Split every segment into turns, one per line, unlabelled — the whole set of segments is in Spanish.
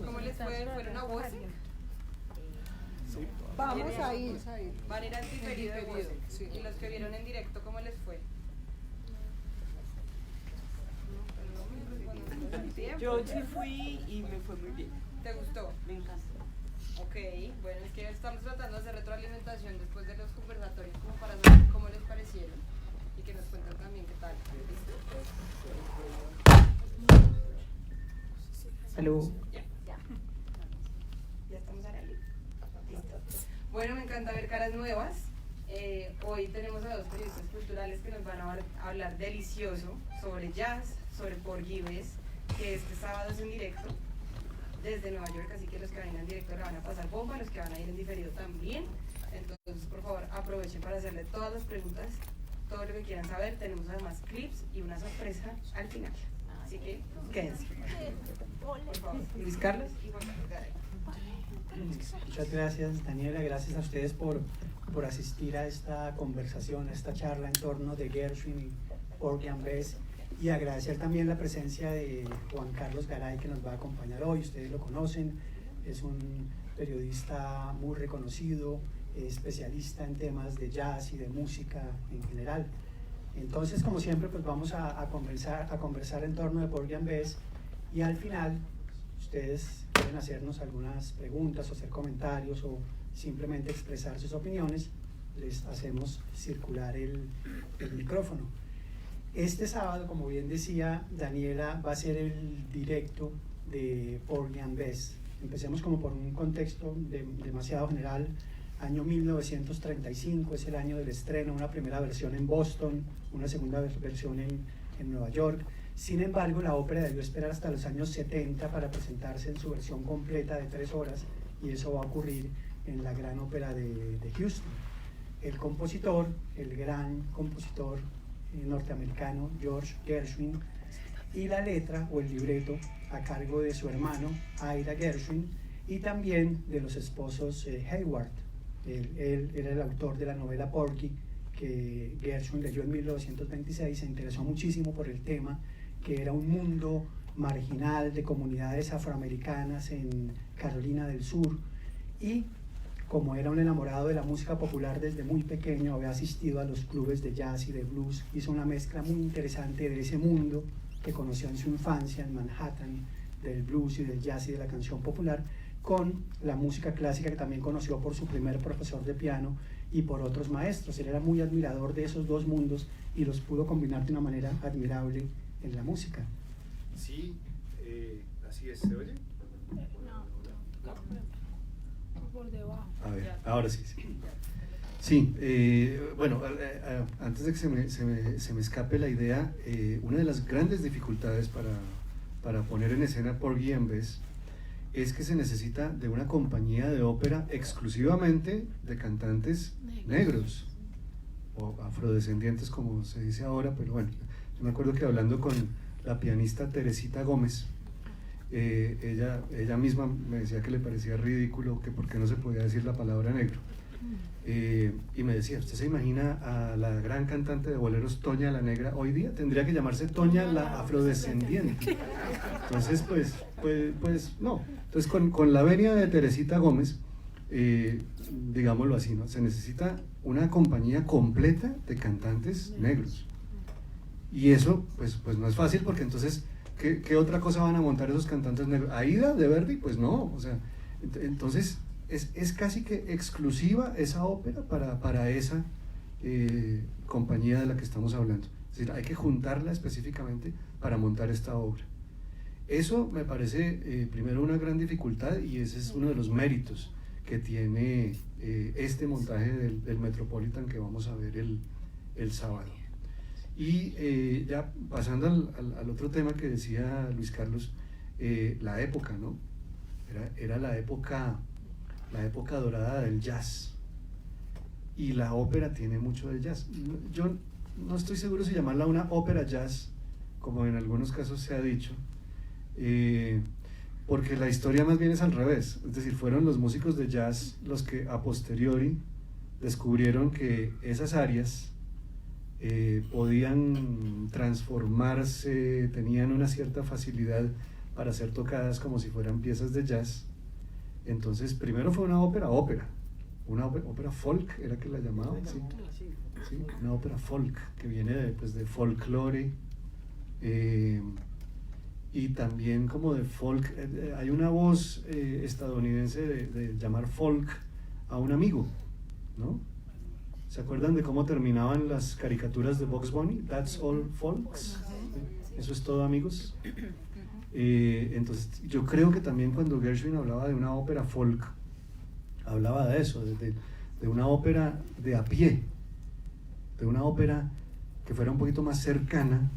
¿Cómo les fue? ¿Fueron a Voce?
Vamos a ir.
Van a ir al diferido de Voce.
Sí.
Y los que vieron en directo, ¿cómo les fue?
Yo sí fui y me fue muy bien.
¿Te gustó?
Me encantó.
Ok, bueno, es que estamos tratando de hacer retroalimentación después de los conversatorios como para saber cómo les parecieron y que nos cuenten también qué tal. ¿Listo?
Salud.
Ya estamos al aire. Listo. Bueno, me encanta ver caras nuevas. Hoy tenemos a dos periodistas culturales que nos van a hablar delicioso sobre jazz, sobre Porgy Bess, que este sábado es en directo desde Nueva York, así que los que vayan en directo la van a pasar bomba, los que van a ir en diferido también. Entonces, por favor, aprovechen para hacerle todas las preguntas, todo lo que quieran saber. Tenemos además clips y una sorpresa al final. Así que quédense. Por favor, Luis Carlos y Juan Carlos Garay.
Muchas gracias, Daniela. Gracias a ustedes por asistir a esta conversación, a esta charla en torno de Gershwin y Porgy and Bess. Y agradecer también la presencia de Juan Carlos Garay, que nos va a acompañar hoy. Ustedes lo conocen, es un periodista muy reconocido, especialista en temas de jazz y de música en general. Entonces, como siempre, pues vamos a conversar en torno de Porgy and Bess, y al final ustedes pueden hacernos algunas preguntas o hacer comentarios o simplemente expresar sus opiniones. Les hacemos circular el micrófono. Este sábado, como bien decía Daniela, va a ser el directo de Porgy and Bess. Empecemos como por un contexto demasiado general. Año 1935 es el año del estreno, una primera versión en Boston, una segunda versión en Nueva York. Sin embargo, la ópera debió esperar hasta los años 70 para presentarse en su versión completa de 3 horas, y eso va a ocurrir en la Gran Ópera de Houston. El compositor, el gran compositor norteamericano George Gershwin, y la letra o el libreto a cargo de su hermano Ira Gershwin y también de los esposos Hayward. Él era el autor de la novela Porgy, que Gershwin leyó en 1926. Se interesó muchísimo por el tema, que era un mundo marginal de comunidades afroamericanas en Carolina del Sur, y como era un enamorado de la música popular desde muy pequeño, había asistido a los clubes de jazz y de blues, hizo una mezcla muy interesante de ese mundo que conoció en su infancia en Manhattan, del blues y del jazz y de la canción popular, con la música clásica que también conoció por su primer profesor de piano y por otros maestros. Él era muy admirador de esos dos mundos y los pudo combinar de una manera admirable en la música.
Sí, así es. ¿Se oye?
Por debajo.
A ver, ahora sí. Sí, bueno, antes de que se me escape la idea, una de las grandes dificultades para poner en escena Porgy and Bess es que se necesita de una compañía de ópera exclusivamente de cantantes negros o afrodescendientes, como se dice ahora. Pero bueno, yo me acuerdo que hablando con la pianista Teresita Gómez, ella misma me decía que le parecía ridículo, que por qué no se podía decir la palabra negro. Y me decía, ¿usted se imagina a la gran cantante de boleros Toña la Negra hoy día? Tendría que llamarse Toña la Afrodescendiente. Entonces, pues no. Entonces, con la venia de Teresita Gómez, digámoslo así, ¿no? Se necesita una compañía completa de cantantes negros. Y eso, pues no es fácil, porque entonces, ¿qué otra cosa van a montar esos cantantes negros? ¿Aída de Verdi? Pues no, o sea, entonces es casi que exclusiva esa ópera para esa compañía de la que estamos hablando. Es decir, hay que juntarla específicamente para montar esta obra. Eso me parece primero una gran dificultad, y ese es uno de los méritos que tiene este montaje del Metropolitan que vamos a ver el sábado. Y ya pasando al otro tema que decía Luis Carlos, la época, ¿no? Era la época dorada del jazz, y la ópera tiene mucho de jazz. Yo no estoy seguro si llamarla una ópera jazz, como en algunos casos se ha dicho, porque la historia más bien es al revés. Es decir, fueron los músicos de jazz los que a posteriori descubrieron que esas áreas podían transformarse, tenían una cierta facilidad para ser tocadas como si fueran piezas de jazz. Entonces, primero fue una ópera folk, era que la llamaban, sí, una ópera folk, que viene de folklore, y también como de folk. Hay una voz estadounidense de llamar folk a un amigo, ¿no? ¿Se acuerdan de cómo terminaban las caricaturas de Bugs Bunny? That's all, folks. Eso es todo, amigos. Entonces, yo creo que también cuando Gershwin hablaba de una ópera folk, hablaba de eso, de una ópera de a pie, de una ópera que fuera un poquito más cercana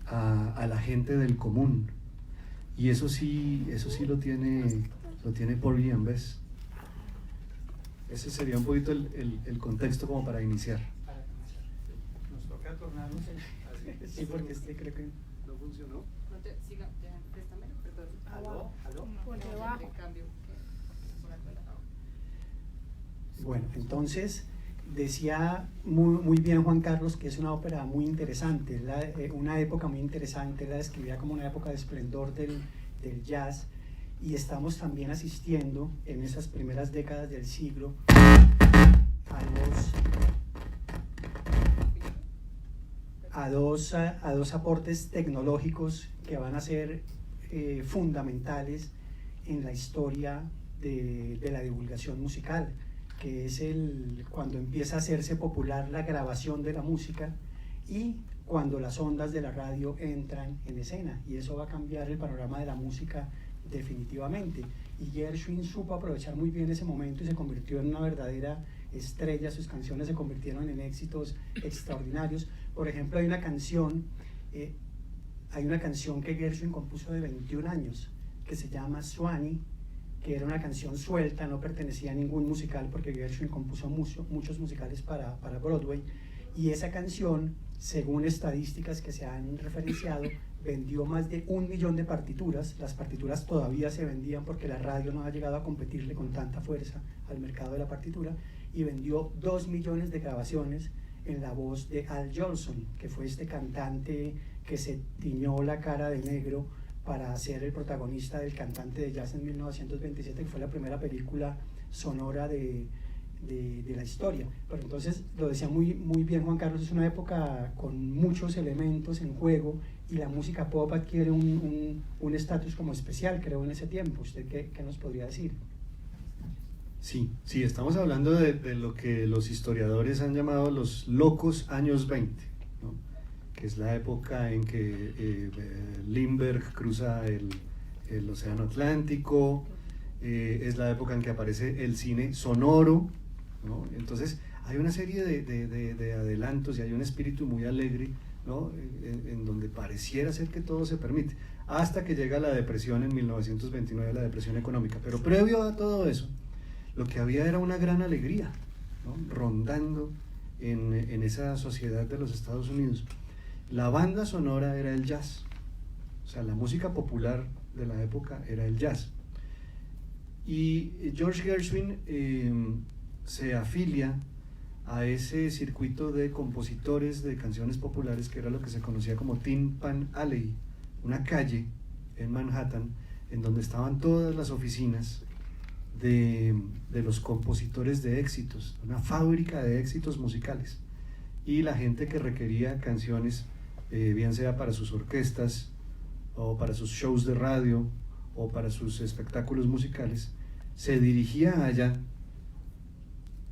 a la gente del común. Y eso sí lo tiene Porgy and Bess. Ese sería un poquito el contexto como para iniciar.
Nos toca tornarnos sí, porque creo que
no funcionó.
No te siga, préstamelo, perdón.
¿Aló?
Por debajo.
Bueno, entonces decía muy bien Juan Carlos que es una ópera muy interesante, una época muy interesante, la describía como una época de esplendor del jazz, y estamos también asistiendo en esas primeras décadas del siglo a dos aportes tecnológicos que van a ser fundamentales en la historia de la divulgación musical, que es cuando empieza a hacerse popular la grabación de la música y cuando las ondas de la radio entran en escena, y eso va a cambiar el panorama de la música definitivamente. Y Gershwin supo aprovechar muy bien ese momento y se convirtió en una verdadera estrella. Sus canciones se convirtieron en éxitos extraordinarios. Por ejemplo, hay una canción que Gershwin compuso de 21 años que se llama Swanee, que era una canción suelta, no pertenecía a ningún musical, porque Gershwin compuso muchos musicales para Broadway, y esa canción, según estadísticas que se han referenciado, vendió más de 1 millón de partituras. Las partituras todavía se vendían porque la radio no ha llegado a competirle con tanta fuerza al mercado de la partitura, y vendió 2 millones de grabaciones en la voz de Al Jolson, que fue este cantante que se tiñó la cara de negro para ser el protagonista del Cantante de Jazz en 1927, que fue la primera película sonora de la historia. Pero entonces, lo decía muy bien Juan Carlos, es una época con muchos elementos en juego, y la música pop adquiere un estatus como especial, creo, en ese tiempo. ¿Usted qué nos podría decir?
Sí, estamos hablando de lo que los historiadores han llamado los locos años 20, ¿no? Que es la época en que Lindbergh cruza el Océano Atlántico, es la época en que aparece el cine sonoro, ¿no? Entonces hay una serie de adelantos y hay un espíritu muy alegre, ¿no? En donde pareciera ser que todo se permite, hasta que llega la depresión en 1929, la depresión económica. Pero previo a todo eso, lo que había era una gran alegría, ¿no? Rondando en esa sociedad de los Estados Unidos. La banda sonora era el jazz, o sea, la música popular de la época era el jazz. Y George Gershwin se afilia a ese circuito de compositores de canciones populares, que era lo que se conocía como Tin Pan Alley, una calle en Manhattan en donde estaban todas las oficinas de los compositores de éxitos, una fábrica de éxitos musicales, y la gente que requería canciones, bien sea para sus orquestas o para sus shows de radio o para sus espectáculos musicales, se dirigía allá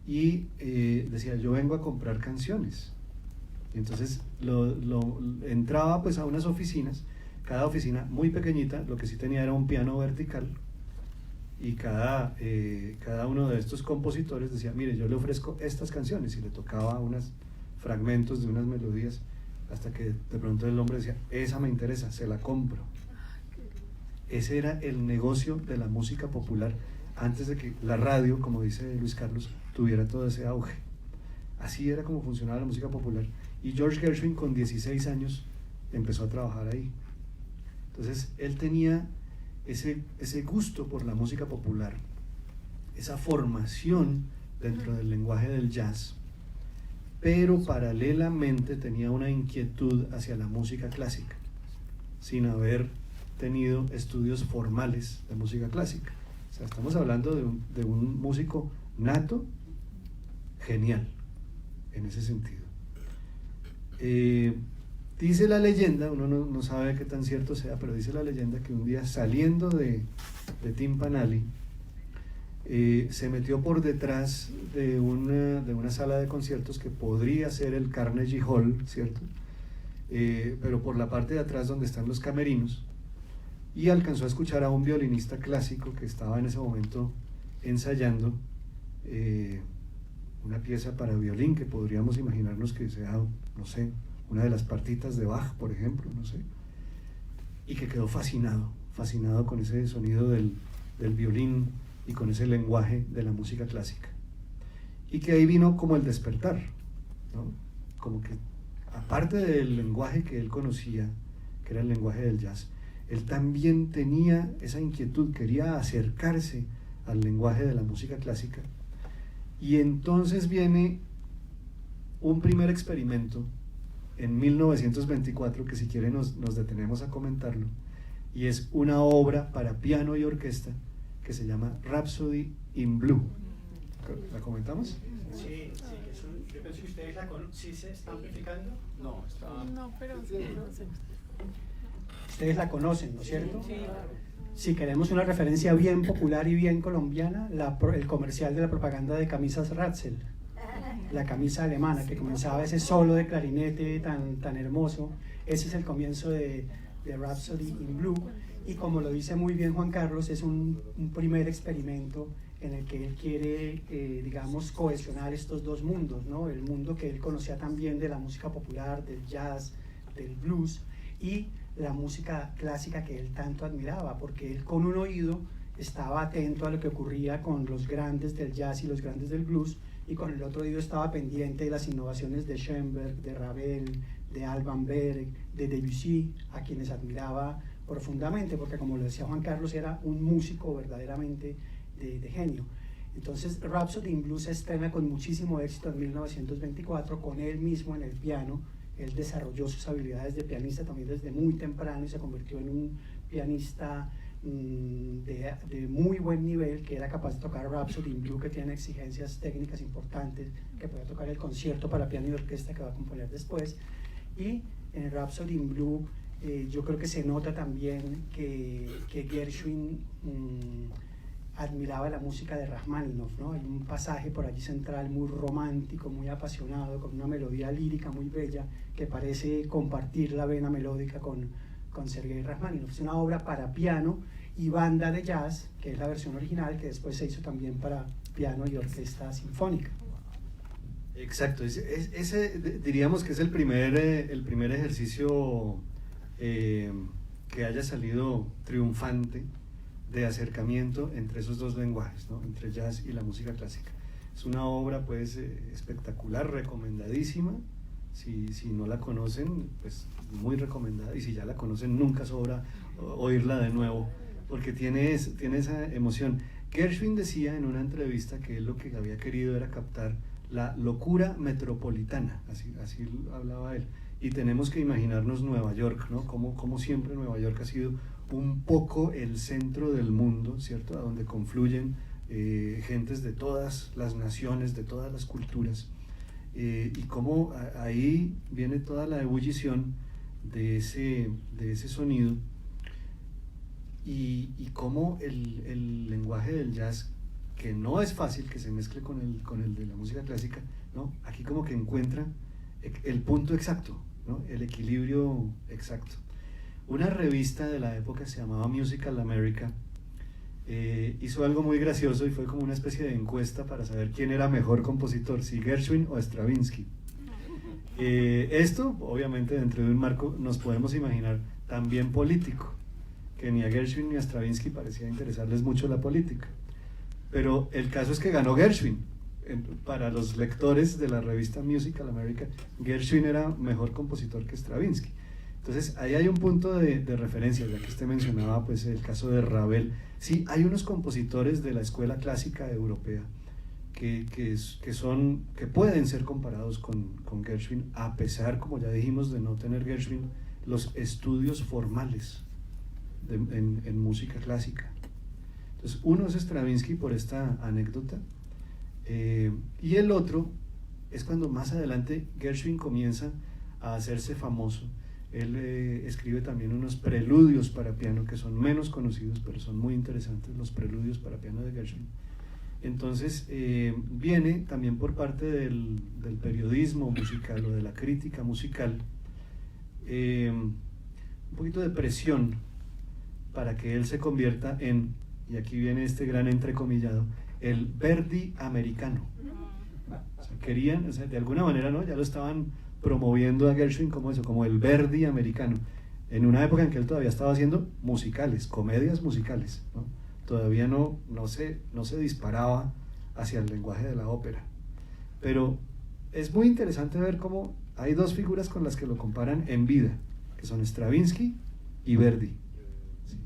y decía: yo vengo a comprar canciones. Y entonces entraba pues a unas oficinas, cada oficina muy pequeñita, lo que sí tenía era un piano vertical, y cada uno de estos compositores decía: mire, yo le ofrezco estas canciones, y le tocaba unos fragmentos de unas melodías, hasta que de pronto el hombre decía: esa me interesa, se la compro. Ese era el negocio de la música popular antes de que la radio, como dice Luis Carlos, tuviera todo ese auge. Así era como funcionaba la música popular, y George Gershwin con 16 años empezó a trabajar ahí. Entonces él tenía ese gusto por la música popular, esa formación dentro del lenguaje del jazz, pero paralelamente tenía una inquietud hacia la música clásica, sin haber tenido estudios formales de música clásica. O sea, estamos hablando de un músico nato, genial, en ese sentido. Dice la leyenda, uno no sabe qué tan cierto sea, pero dice la leyenda que un día saliendo de Timpanali, se metió por detrás de una sala de conciertos que podría ser el Carnegie Hall, ¿cierto? Pero por la parte de atrás donde están los camerinos, y alcanzó a escuchar a un violinista clásico que estaba en ese momento ensayando una pieza para violín que podríamos imaginarnos que sea, no sé, una de las partitas de Bach, por ejemplo, no sé, y que quedó fascinado con ese sonido del violín y con ese lenguaje de la música clásica, y que ahí vino como el despertar, ¿no? Como que aparte del lenguaje que él conocía, que era el lenguaje del jazz, él también tenía esa inquietud, quería acercarse al lenguaje de la música clásica, y entonces viene un primer experimento en 1924, que si quieren nos detenemos a comentarlo, y es una obra para piano y orquesta que se llama Rhapsody in Blue. ¿La comentamos?
Sí, yo pienso que ustedes la conocen. ¿Sí se está amplificando?
No, está...
No, pero sí, no sé.
Ustedes la conocen, ¿no es cierto? Sí. Si queremos una referencia bien popular y bien colombiana, el comercial de la propaganda de camisas Ratzel, la camisa alemana, que comenzaba ese solo de clarinete tan hermoso. Ese es el comienzo de Rhapsody in Blue, y como lo dice muy bien Juan Carlos, es un primer experimento en el que él quiere, digamos, cohesionar estos dos mundos, ¿no? El mundo que él conocía también de la música popular, del jazz, del blues, y la música clásica que él tanto admiraba, porque él con un oído estaba atento a lo que ocurría con los grandes del jazz y los grandes del blues, y con el otro oído estaba pendiente de las innovaciones de Schoenberg, de Ravel, de Alban Berg, de Debussy, a quienes admiraba profundamente, porque como lo decía Juan Carlos, era un músico verdaderamente de genio. Entonces Rhapsody in Blue se estrena con muchísimo éxito en 1924, con él mismo en el piano. Él desarrolló sus habilidades de pianista también desde muy temprano y se convirtió en un pianista de muy buen nivel, que era capaz de tocar Rhapsody in Blue, que tiene exigencias técnicas importantes, que puede tocar el concierto para piano y orquesta que va a componer después. Y en Rhapsody in Blue yo creo que se nota también que Gershwin admiraba la música de Rachmaninoff, ¿no? Hay un pasaje por allí central muy romántico, muy apasionado, con una melodía lírica muy bella que parece compartir la vena melódica con Sergei Rachmaninoff. Es una obra para piano y banda de jazz, que es la versión original, que después se hizo también para piano y orquesta sinfónica.
Exacto, ese diríamos que es el primer ejercicio que haya salido triunfante de acercamiento entre esos dos lenguajes, ¿no? Entre jazz y la música clásica. Es una obra pues espectacular, recomendadísima. Si no la conocen, pues muy recomendada, y si ya la conocen, nunca sobra oírla de nuevo, porque tiene esa emoción. Gershwin decía en una entrevista que él lo que había querido era captar la locura metropolitana, así hablaba él, y tenemos que imaginarnos Nueva York, ¿no? Como siempre Nueva York ha sido un poco el centro del mundo, ¿cierto? A donde confluyen gentes de todas las naciones, de todas las culturas, y cómo ahí viene toda la ebullición de ese sonido, y cómo el lenguaje del jazz, que no es fácil que se mezcle con el de la música clásica, ¿no? Aquí como que encuentra el punto exacto, ¿no? El equilibrio exacto. Una revista de la época se llamaba Musical America, hizo algo muy gracioso y fue como una especie de encuesta para saber quién era mejor compositor, si Gershwin o Stravinsky. Esto obviamente dentro de un marco nos podemos imaginar también político, que ni a Gershwin ni a Stravinsky parecía interesarles mucho la política, pero el caso es que ganó Gershwin. Para los lectores de la revista Musical America, Gershwin era mejor compositor que Stravinsky. Entonces ahí hay un punto de referencia, ya que usted mencionaba pues el caso de Ravel. Sí, hay unos compositores de la escuela clásica europea que pueden ser comparados con Gershwin, a pesar, como ya dijimos, de no tener Gershwin los estudios formales en música clásica. Entonces, uno es Stravinsky por esta anécdota, y el otro es cuando más adelante Gershwin comienza a hacerse famoso. Él escribe también unos preludios para piano que son menos conocidos, pero son muy interesantes, los preludios para piano de Gershwin. Entonces viene también por parte del periodismo musical o de la crítica musical un poquito de presión para que él se convierta en, y aquí viene este gran entrecomillado, el Verdi americano. O sea, querían, o sea, de alguna manera, ¿no? Ya lo estaban promoviendo a Gershwin como eso, como el Verdi americano, en una época en que él todavía estaba haciendo musicales, comedias musicales, ¿no? Todavía no se disparaba hacia el lenguaje de la ópera. Pero es muy interesante ver cómo hay dos figuras con las que lo comparan en vida, que son Stravinsky y Verdi. Sí.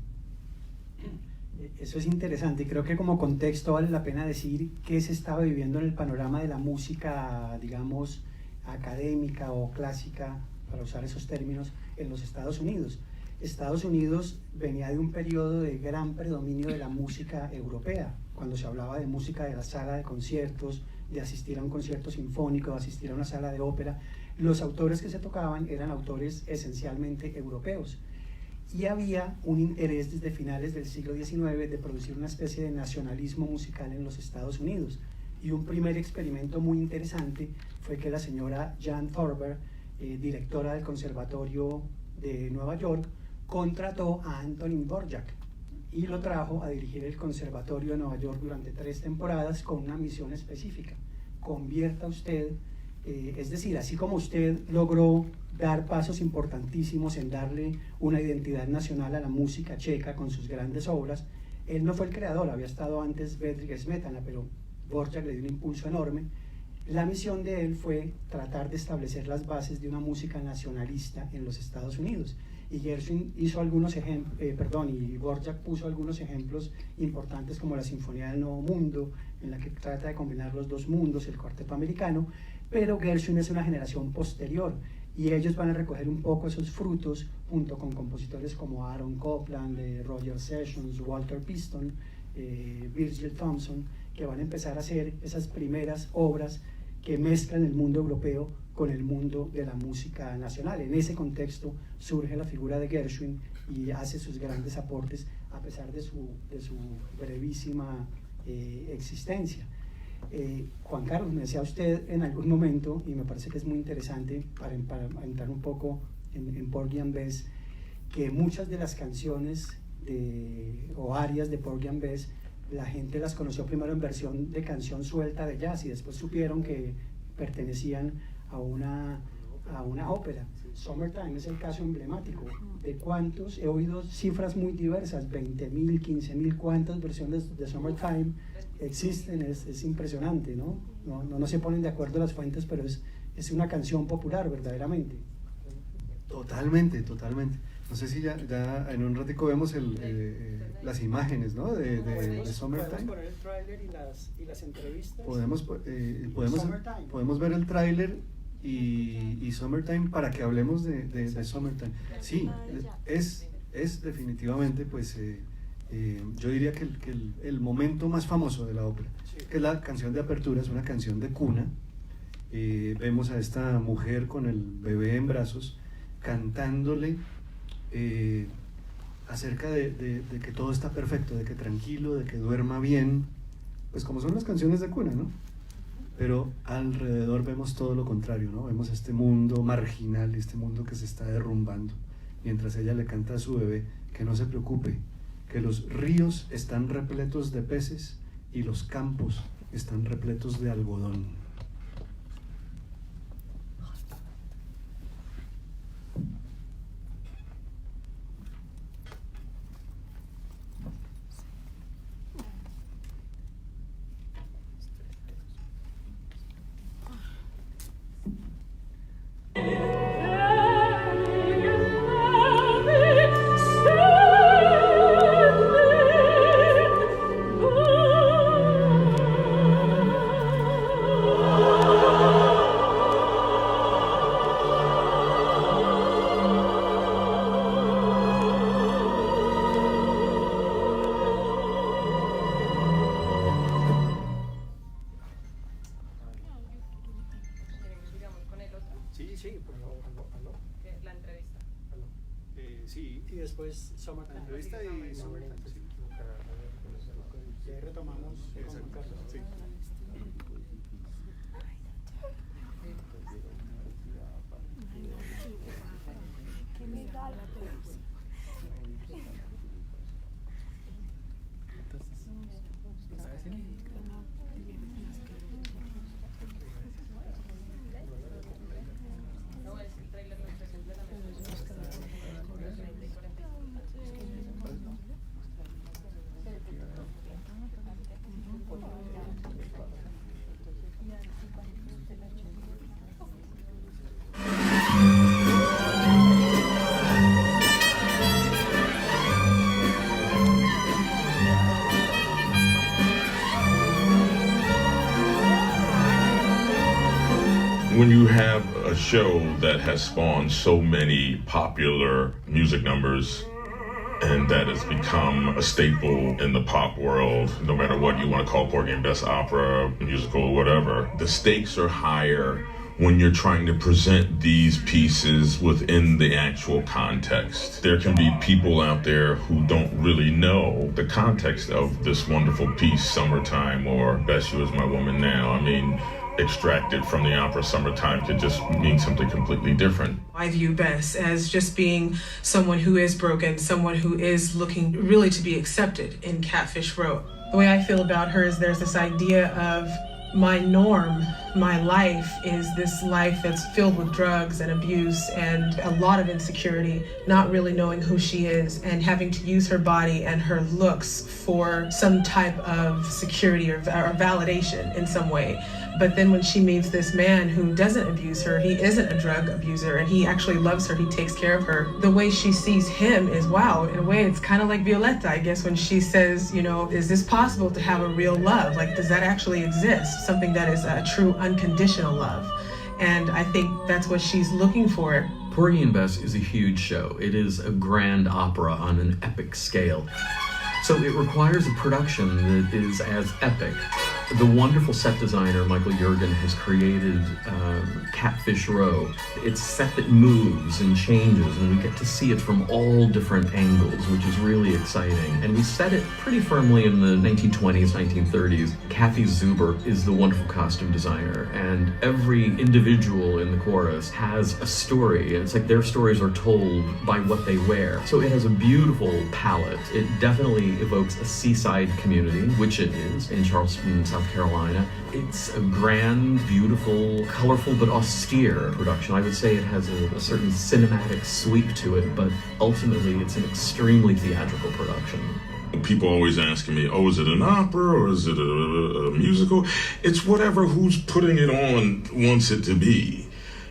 Eso es interesante y creo que como contexto vale la pena decir qué se estaba viviendo en el panorama de la música, digamos, académica o clásica, para usar esos términos, en los Estados Unidos. Estados Unidos venía de un periodo de gran predominio de la música europea, cuando se hablaba de música de la sala de conciertos, de asistir a un concierto sinfónico, de asistir a una sala de ópera. Los autores que se tocaban eran autores esencialmente europeos. Y había un interés desde finales del siglo XIX de producir una especie de nacionalismo musical en los Estados Unidos. Y un primer experimento muy interesante fue que la señora Jan Thorber, directora del Conservatorio de Nueva York, contrató a Antonín Dvorak y lo trajo a dirigir el Conservatorio de Nueva York durante 3 temporadas con una misión específica: convierta usted, es decir, así como usted logró dar pasos importantísimos en darle una identidad nacional a la música checa con sus grandes obras, él no fue el creador, había estado antes Bedřich Smetana, pero Dvorak le dio un impulso enorme. La misión de él fue tratar de establecer las bases de una música nacionalista en los Estados Unidos. Y Gershwin hizo algunos ejemplos, y Dvorak puso algunos ejemplos importantes como la Sinfonía del Nuevo Mundo, en la que trata de combinar los dos mundos, el cuarteto americano, pero Gershwin es una generación posterior y ellos van a recoger un poco esos frutos junto con compositores como Aaron Copland, Roger Sessions, Walter Piston, Virgil Thompson, que van a empezar a hacer esas primeras obras que mezclan el mundo europeo con el mundo de la música nacional. En ese contexto surge la figura de Gershwin y hace sus grandes aportes a pesar de su brevísima existencia. Juan Carlos, me decía usted en algún momento, y me parece que es muy interesante para entrar un poco en Porgy and Bess, que muchas de las canciones o arias de Porgy and Bess la gente las conoció primero en versión de canción suelta de jazz y después supieron que pertenecían a una ópera. Summertime es el caso emblemático. ¿De cuántos? He oído cifras muy diversas, 20.000, 15.000, ¿cuántas versiones de Summertime existen? Es impresionante, ¿no? No se ponen de acuerdo las fuentes, pero es una canción popular verdaderamente.
Totalmente. No sé si ya en un ratico vemos las imágenes, ¿no? de Summertime.
¿Podemos poner el tráiler y las entrevistas?
Podemos ver el tráiler y Summertime para que hablemos de Summertime. Sí, es definitivamente, pues, yo diría que el momento más famoso de la ópera, que es la canción de apertura, es una canción de cuna. Vemos a esta mujer con el bebé en brazos cantándole acerca de que todo está perfecto, de que tranquilo, de que duerma bien, pues como son las canciones de cuna, ¿no? Pero alrededor vemos todo lo contrario, ¿no? Vemos este mundo marginal, este mundo que se está derrumbando, mientras ella le canta a su bebé que no se preocupe, que los ríos están repletos de peces y los campos están repletos de algodón.
Sí, sí, aló.
La entrevista.
Sí, y después Summertime.
La entrevista y Summertime,
sí. Y ahí retomamos con Carlos. Sí.
No, es el trailer, no es el
When you have a show that has spawned so many popular music numbers and that has become a staple in the pop world, no matter what you want to call Porgy and Bess opera, musical, whatever, the stakes are higher when you're trying to present these pieces within the actual context. There can be people out there who don't really know the context of this wonderful piece, Summertime, or Bess, You Is My Woman Now. I mean, extracted from the opera Summertime could just mean something completely different.
I view Bess as just being someone who is broken, someone who is looking really to be accepted in Catfish Row. The way I feel about her is there's this idea of my norm, my life is this life that's filled with drugs and abuse and a lot of insecurity, not really knowing who she is and having to use her body and her looks for some type of security or validation in some way. But then when she meets this man who doesn't abuse her, he isn't a drug abuser and he actually loves her, he takes care of her. The way she sees him is, wow, in a way it's kind of like Violetta, I guess, when she says, you know, is this possible to have a real love? Like, does that actually exist? Something that is a true unconditional love. And I think that's what she's looking for.
Porgy and Bess is a huge show. It is a grand opera on an epic scale. So it requires a production that is as epic. The wonderful set designer, Michael Jurgen, has created Catfish Row. It's a set that moves and changes, and we get to see it from all different angles, which is really exciting. And we set it pretty firmly in the 1920s, 1930s. Kathy Zuber is the wonderful costume designer, and every individual in the chorus has a story, and it's like their stories are told by what they wear. So it has a beautiful palette. It definitely evokes a seaside community, which it is, in Charleston, South Carolina. It's a grand, beautiful, colorful, but austere production. I would say it has a certain cinematic sweep to it, but ultimately it's an extremely theatrical production.
People always asking me, oh, is it an opera or is it a musical? It's whatever who's putting it on wants it to be.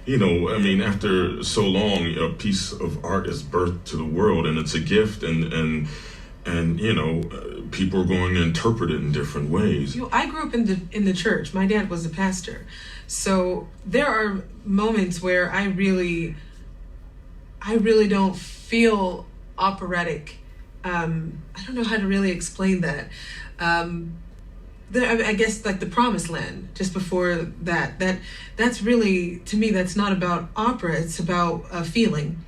You know, I mean, after so long, a piece of art is birthed to the world, and it's a gift, and you know, people are going to interpret it in different ways.
You know, I grew up in the church. My dad was a pastor. So there are moments where I really don't feel operatic. I don't know how to really explain that. I guess like the Promised Land, just before that's really, to me, that's not about opera, it's about a feeling.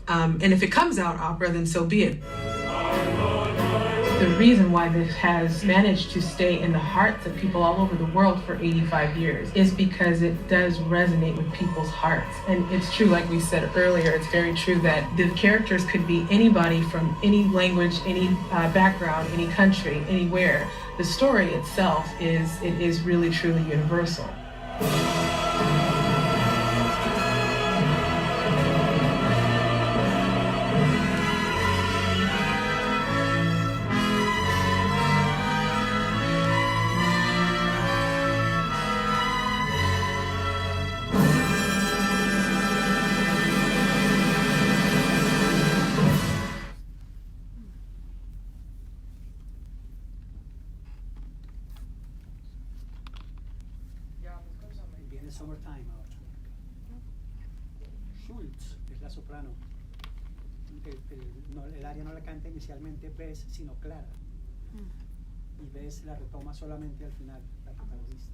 And if it comes out opera, then so be it. The reason why this has managed to stay in the hearts of people all over the world for 85 years is because it does resonate with people's hearts. And it's true, like we said earlier, it's very true that the characters could be anybody from any language, any background, any country, anywhere. The story itself is really, truly universal.
Viene Summertime ahora. Schultz es la soprano. El aria no la canta inicialmente Bess, sino Clara. Y Bess la retoma solamente al final, la protagonista.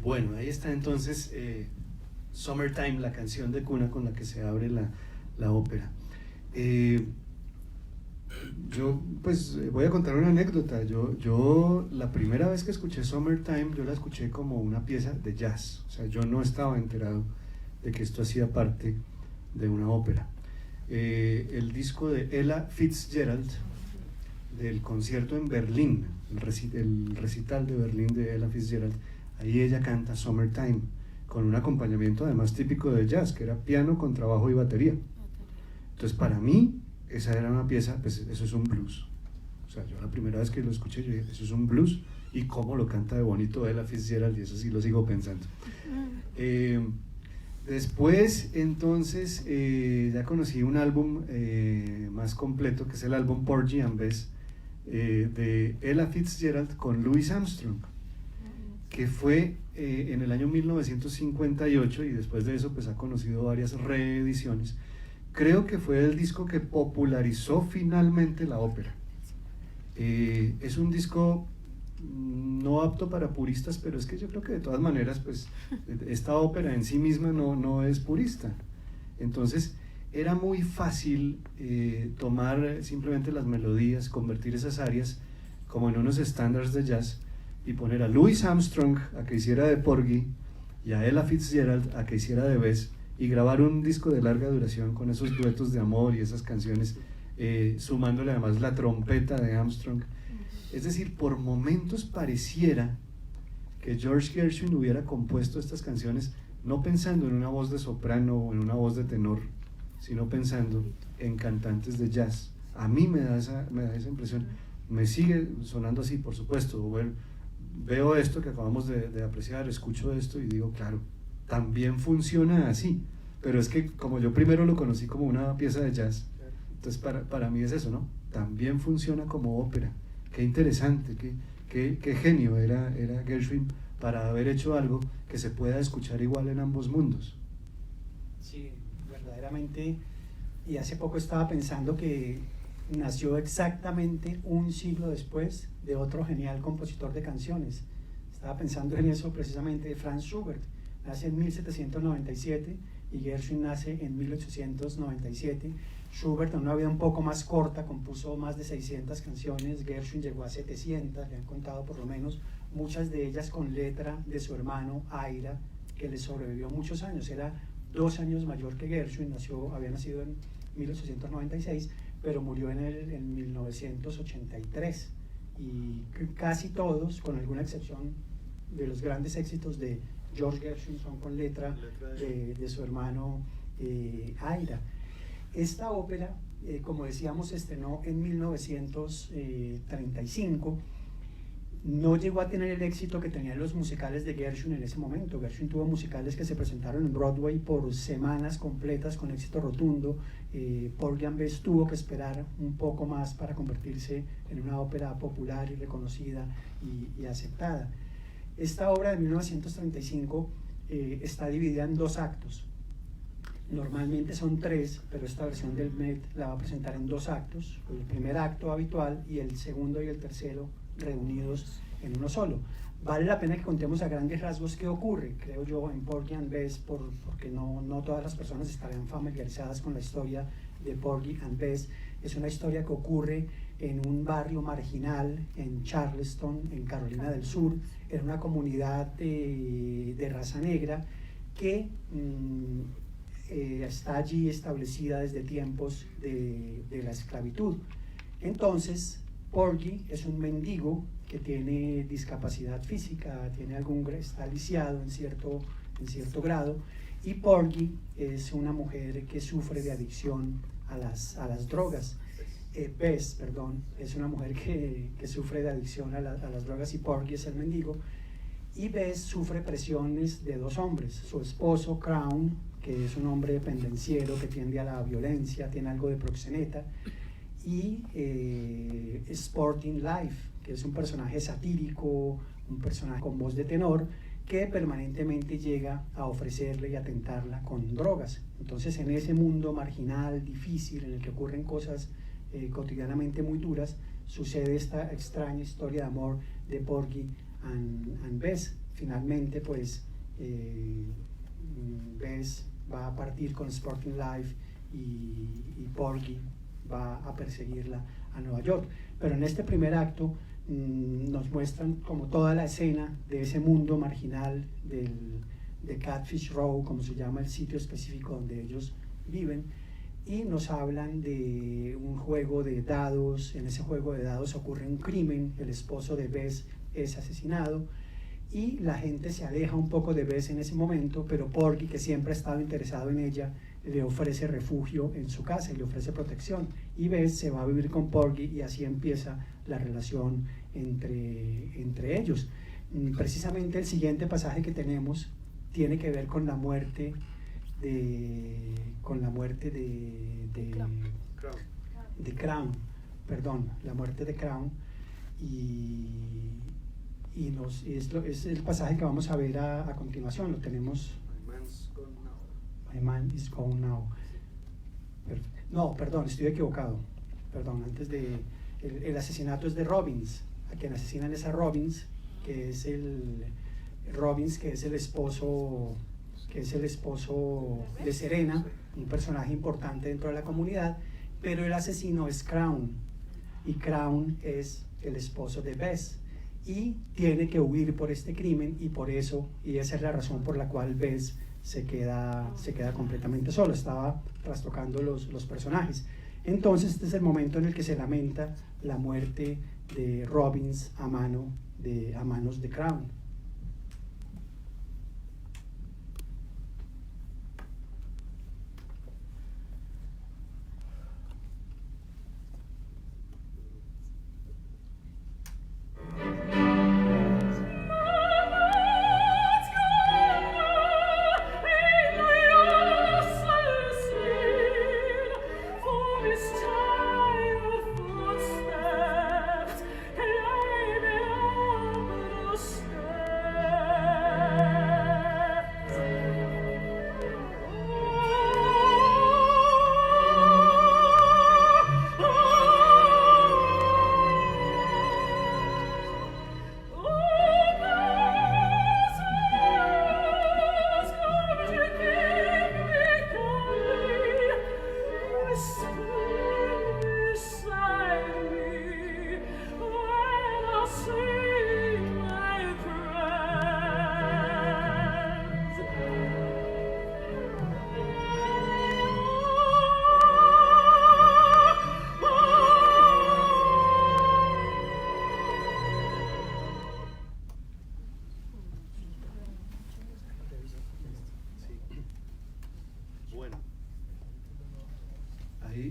Bueno, ahí está entonces Summertime, la canción de cuna con la que se abre la ópera. Yo pues voy a contar una anécdota. Yo la primera vez que escuché Summertime, yo la escuché como una pieza de jazz. O sea, yo no estaba enterado de que esto hacía parte de una ópera. El disco de Ella Fitzgerald, del concierto en Berlín, el recital de Berlín de Ella Fitzgerald, ahí ella canta Summertime, con un acompañamiento además típico de jazz, que era piano, contrabajo y batería. Entonces para mí, esa era una pieza, pues eso es un blues. O sea, yo la primera vez que lo escuché, yo dije, eso es un blues, y cómo lo canta de bonito Ella Fitzgerald, y eso sí lo sigo pensando. Después, entonces, ya conocí un álbum más completo, que es el álbum Porgy and Bess, de Ella Fitzgerald con Louis Armstrong, que fue en el año 1958, y después de eso pues ha conocido varias reediciones. Creo que fue el disco que popularizó finalmente la ópera. Es un disco no apto para puristas, pero es que yo creo que de todas maneras pues esta ópera en sí misma no es purista. Entonces era muy fácil tomar simplemente las melodías, convertir esas áreas como en unos estándares de jazz y poner a Louis Armstrong a que hiciera de Porgy y a Ella Fitzgerald a que hiciera de Bess, y grabar un disco de larga duración con esos duetos de amor y esas canciones, sumándole además la trompeta de Armstrong. Es decir, por momentos pareciera que George Gershwin hubiera compuesto estas canciones no pensando en una voz de soprano o en una voz de tenor, sino pensando en cantantes de jazz. A mí me da esa impresión. Me sigue sonando así, por supuesto. Bueno, veo esto que acabamos de apreciar, escucho esto y digo, claro, también funciona así. Pero es que como yo primero lo conocí como una pieza de jazz, entonces para mí es eso, ¿no? También funciona como ópera. Qué interesante, qué genio era Gershwin para haber hecho algo que se pueda escuchar igual en ambos mundos.
Sí, verdaderamente. Y hace poco estaba pensando que nació exactamente un siglo después de otro genial compositor de canciones. Estaba pensando en eso precisamente, Franz Schubert. Nace en 1797 y Gershwin nace en 1897. Schubert, en una vida un poco más corta, compuso más de 600 canciones. Gershwin llegó a 700, le han contado por lo menos, muchas de ellas con letra de su hermano Ira, que le sobrevivió muchos años. Era 2 años mayor que Gershwin, había nacido en 1896, pero murió en 1983. Y casi todos, con alguna excepción de los grandes éxitos de George Gershwin, son con letra de su hermano Ira. Esta ópera, como decíamos, se estrenó en 1935. No llegó a tener el éxito que tenían los musicales de Gershwin en ese momento. Gershwin tuvo musicales que se presentaron en Broadway por semanas completas con éxito rotundo. Porgy and Bess tuvo que esperar un poco más para convertirse en una ópera popular y reconocida y aceptada. Esta obra de 1935 está dividida en 2 actos. Normalmente son 3, pero esta versión del Met la va a presentar en 2 actos. El primer acto habitual y el segundo y el tercero reunidos en uno solo. Vale la pena que contemos a grandes rasgos qué ocurre, creo yo, en Porgy and Bess, porque no todas las personas estarán familiarizadas con la historia de Porgy and Bess. Es una historia que ocurre en un barrio marginal en Charleston, en Carolina del Sur, en una comunidad de raza negra que está allí establecida desde tiempos de la esclavitud. Entonces, Porgy es un mendigo que tiene discapacidad física, está lisiado en cierto grado, y Porgy es una mujer que sufre de adicción a las drogas. Bess, perdón, es una mujer que sufre de adicción a las drogas, y Porgy es el mendigo. Y Bess sufre presiones de 2 hombres, su esposo Crown, que es un hombre pendenciero que tiende a la violencia, tiene algo de proxeneta, y Sporting Life, que es un personaje satírico, un personaje con voz de tenor, que permanentemente llega a ofrecerle y a tentarla con drogas. Entonces, en ese mundo marginal, difícil, en el que ocurren cosas cotidianamente muy duras, sucede esta extraña historia de amor de Porgy and Bess. finalmente pues Bess va a partir con Sporting Life y Porgy va a perseguirla a Nueva York. Pero en este primer acto nos muestran como toda la escena de ese mundo marginal de Catfish Row, como se llama el sitio específico donde ellos viven, y nos hablan de un juego de dados. En ese juego de dados ocurre un crimen, el esposo de Bess es asesinado y la gente se aleja un poco de Bess en ese momento, pero Porgy, que siempre ha estado interesado en ella, le ofrece refugio en su casa y le ofrece protección, y Bess se va a vivir con Porgy y así empieza la relación entre ellos. Precisamente el siguiente pasaje que tenemos tiene que ver con la muerte de Crown, perdón, la muerte de Crown, y es el pasaje que vamos a ver a continuación. Lo tenemos. My man is gone now. No, perdón, estoy equivocado. Perdón, antes de el asesinato es de Robbins. A quien asesinan es a Robbins, que es el esposo de Serena, un personaje importante dentro de la comunidad, pero el asesino es Crown, y Crown es el esposo de Bess, y tiene que huir por este crimen, y esa es la razón por la cual Bess se queda completamente solo. Estaba trastocando los personajes. Entonces este es el momento en el que se lamenta la muerte de Robbins a manos de Crown.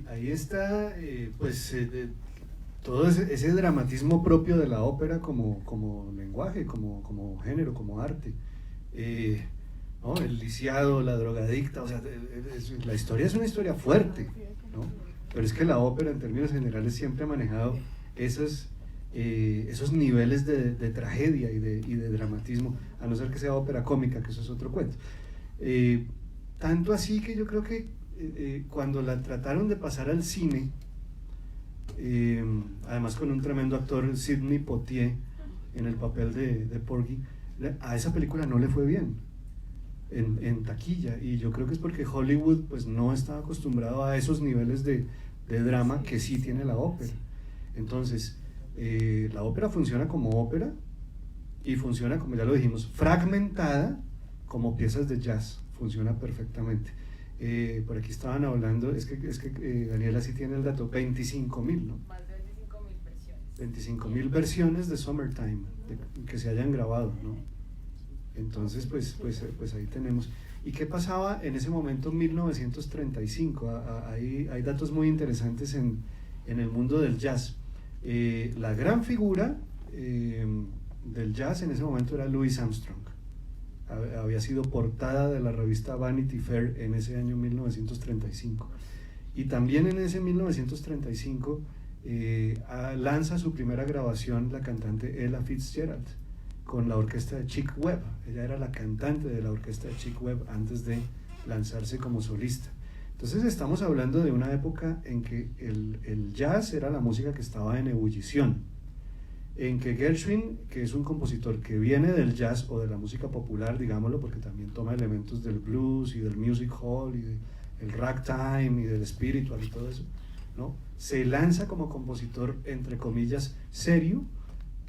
Ahí está, todo ese dramatismo propio de la ópera como lenguaje, como género, como arte. ¿No? El lisiado, la drogadicta, o sea, la historia es una historia fuerte, ¿no? Pero es que la ópera en términos generales siempre ha manejado esos niveles de tragedia y de dramatismo, a no ser que sea ópera cómica, que eso es otro cuento. Tanto así que yo creo que cuando la trataron de pasar al cine, además con un tremendo actor, Sidney Poitier, en el papel de Porgy, a esa película no le fue bien en taquilla, y yo creo que es porque Hollywood pues no estaba acostumbrado a esos niveles de drama que sí tiene la ópera. Entonces la ópera funciona como ópera y funciona, como ya lo dijimos, fragmentada como piezas de jazz, funciona perfectamente. Por aquí estaban hablando, es que Daniela sí tiene el dato, 25.000, ¿no?
Más de 25.000 versiones.
25.000 versiones de Summertime que se hayan grabado, ¿no? Entonces, pues ahí tenemos. ¿Y qué pasaba en ese momento, 1935? Hay datos muy interesantes en el mundo del jazz. La gran figura del jazz en ese momento era Louis Armstrong. Había sido portada de la revista Vanity Fair en ese año 1935, y también en ese 1935 lanza su primera grabación la cantante Ella Fitzgerald con la orquesta de Chick Webb. Ella era la cantante de la orquesta de Chick Webb antes de lanzarse como solista. Entonces estamos hablando de una época en que el jazz era la música que estaba en ebullición. en que Gershwin, que es un compositor que viene del jazz o de la música popular, digámoslo, porque también toma elementos del blues y del music hall y del ragtime y del spiritual y todo eso, ¿no? Se lanza como compositor, entre comillas, serio,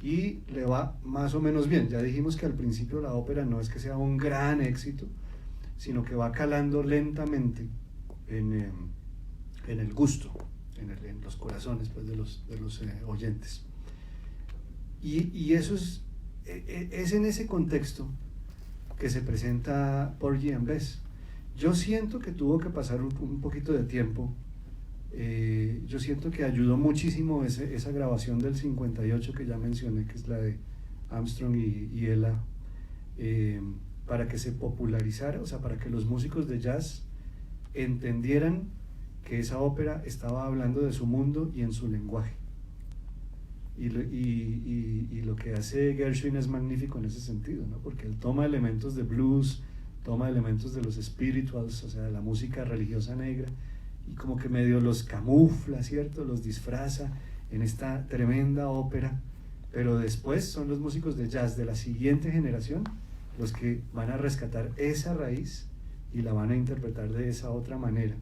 y le va más o menos bien. Ya dijimos que al principio la ópera no es que sea un gran éxito, sino que va calando lentamente en el gusto, en los corazones, pues, de los oyentes. Y eso es en ese contexto que se presenta Porgy and Bess. Yo siento que tuvo que pasar un poquito de tiempo. Yo siento que ayudó muchísimo esa grabación del 58 que ya mencioné, que es la de Armstrong y Ella, para que se popularizara, o sea, para que los músicos de jazz entendieran que esa ópera estaba hablando de su mundo y en su lenguaje. Y lo que hace Gershwin es magnífico en ese sentido, ¿no? Porque él toma elementos de blues, toma elementos de los spirituals, o sea, de la música religiosa negra, y como que medio los camufla, ¿cierto? Los disfraza en esta tremenda ópera, pero después son los músicos de jazz de la siguiente generación los que van a rescatar esa raíz y la van a interpretar de esa otra manera.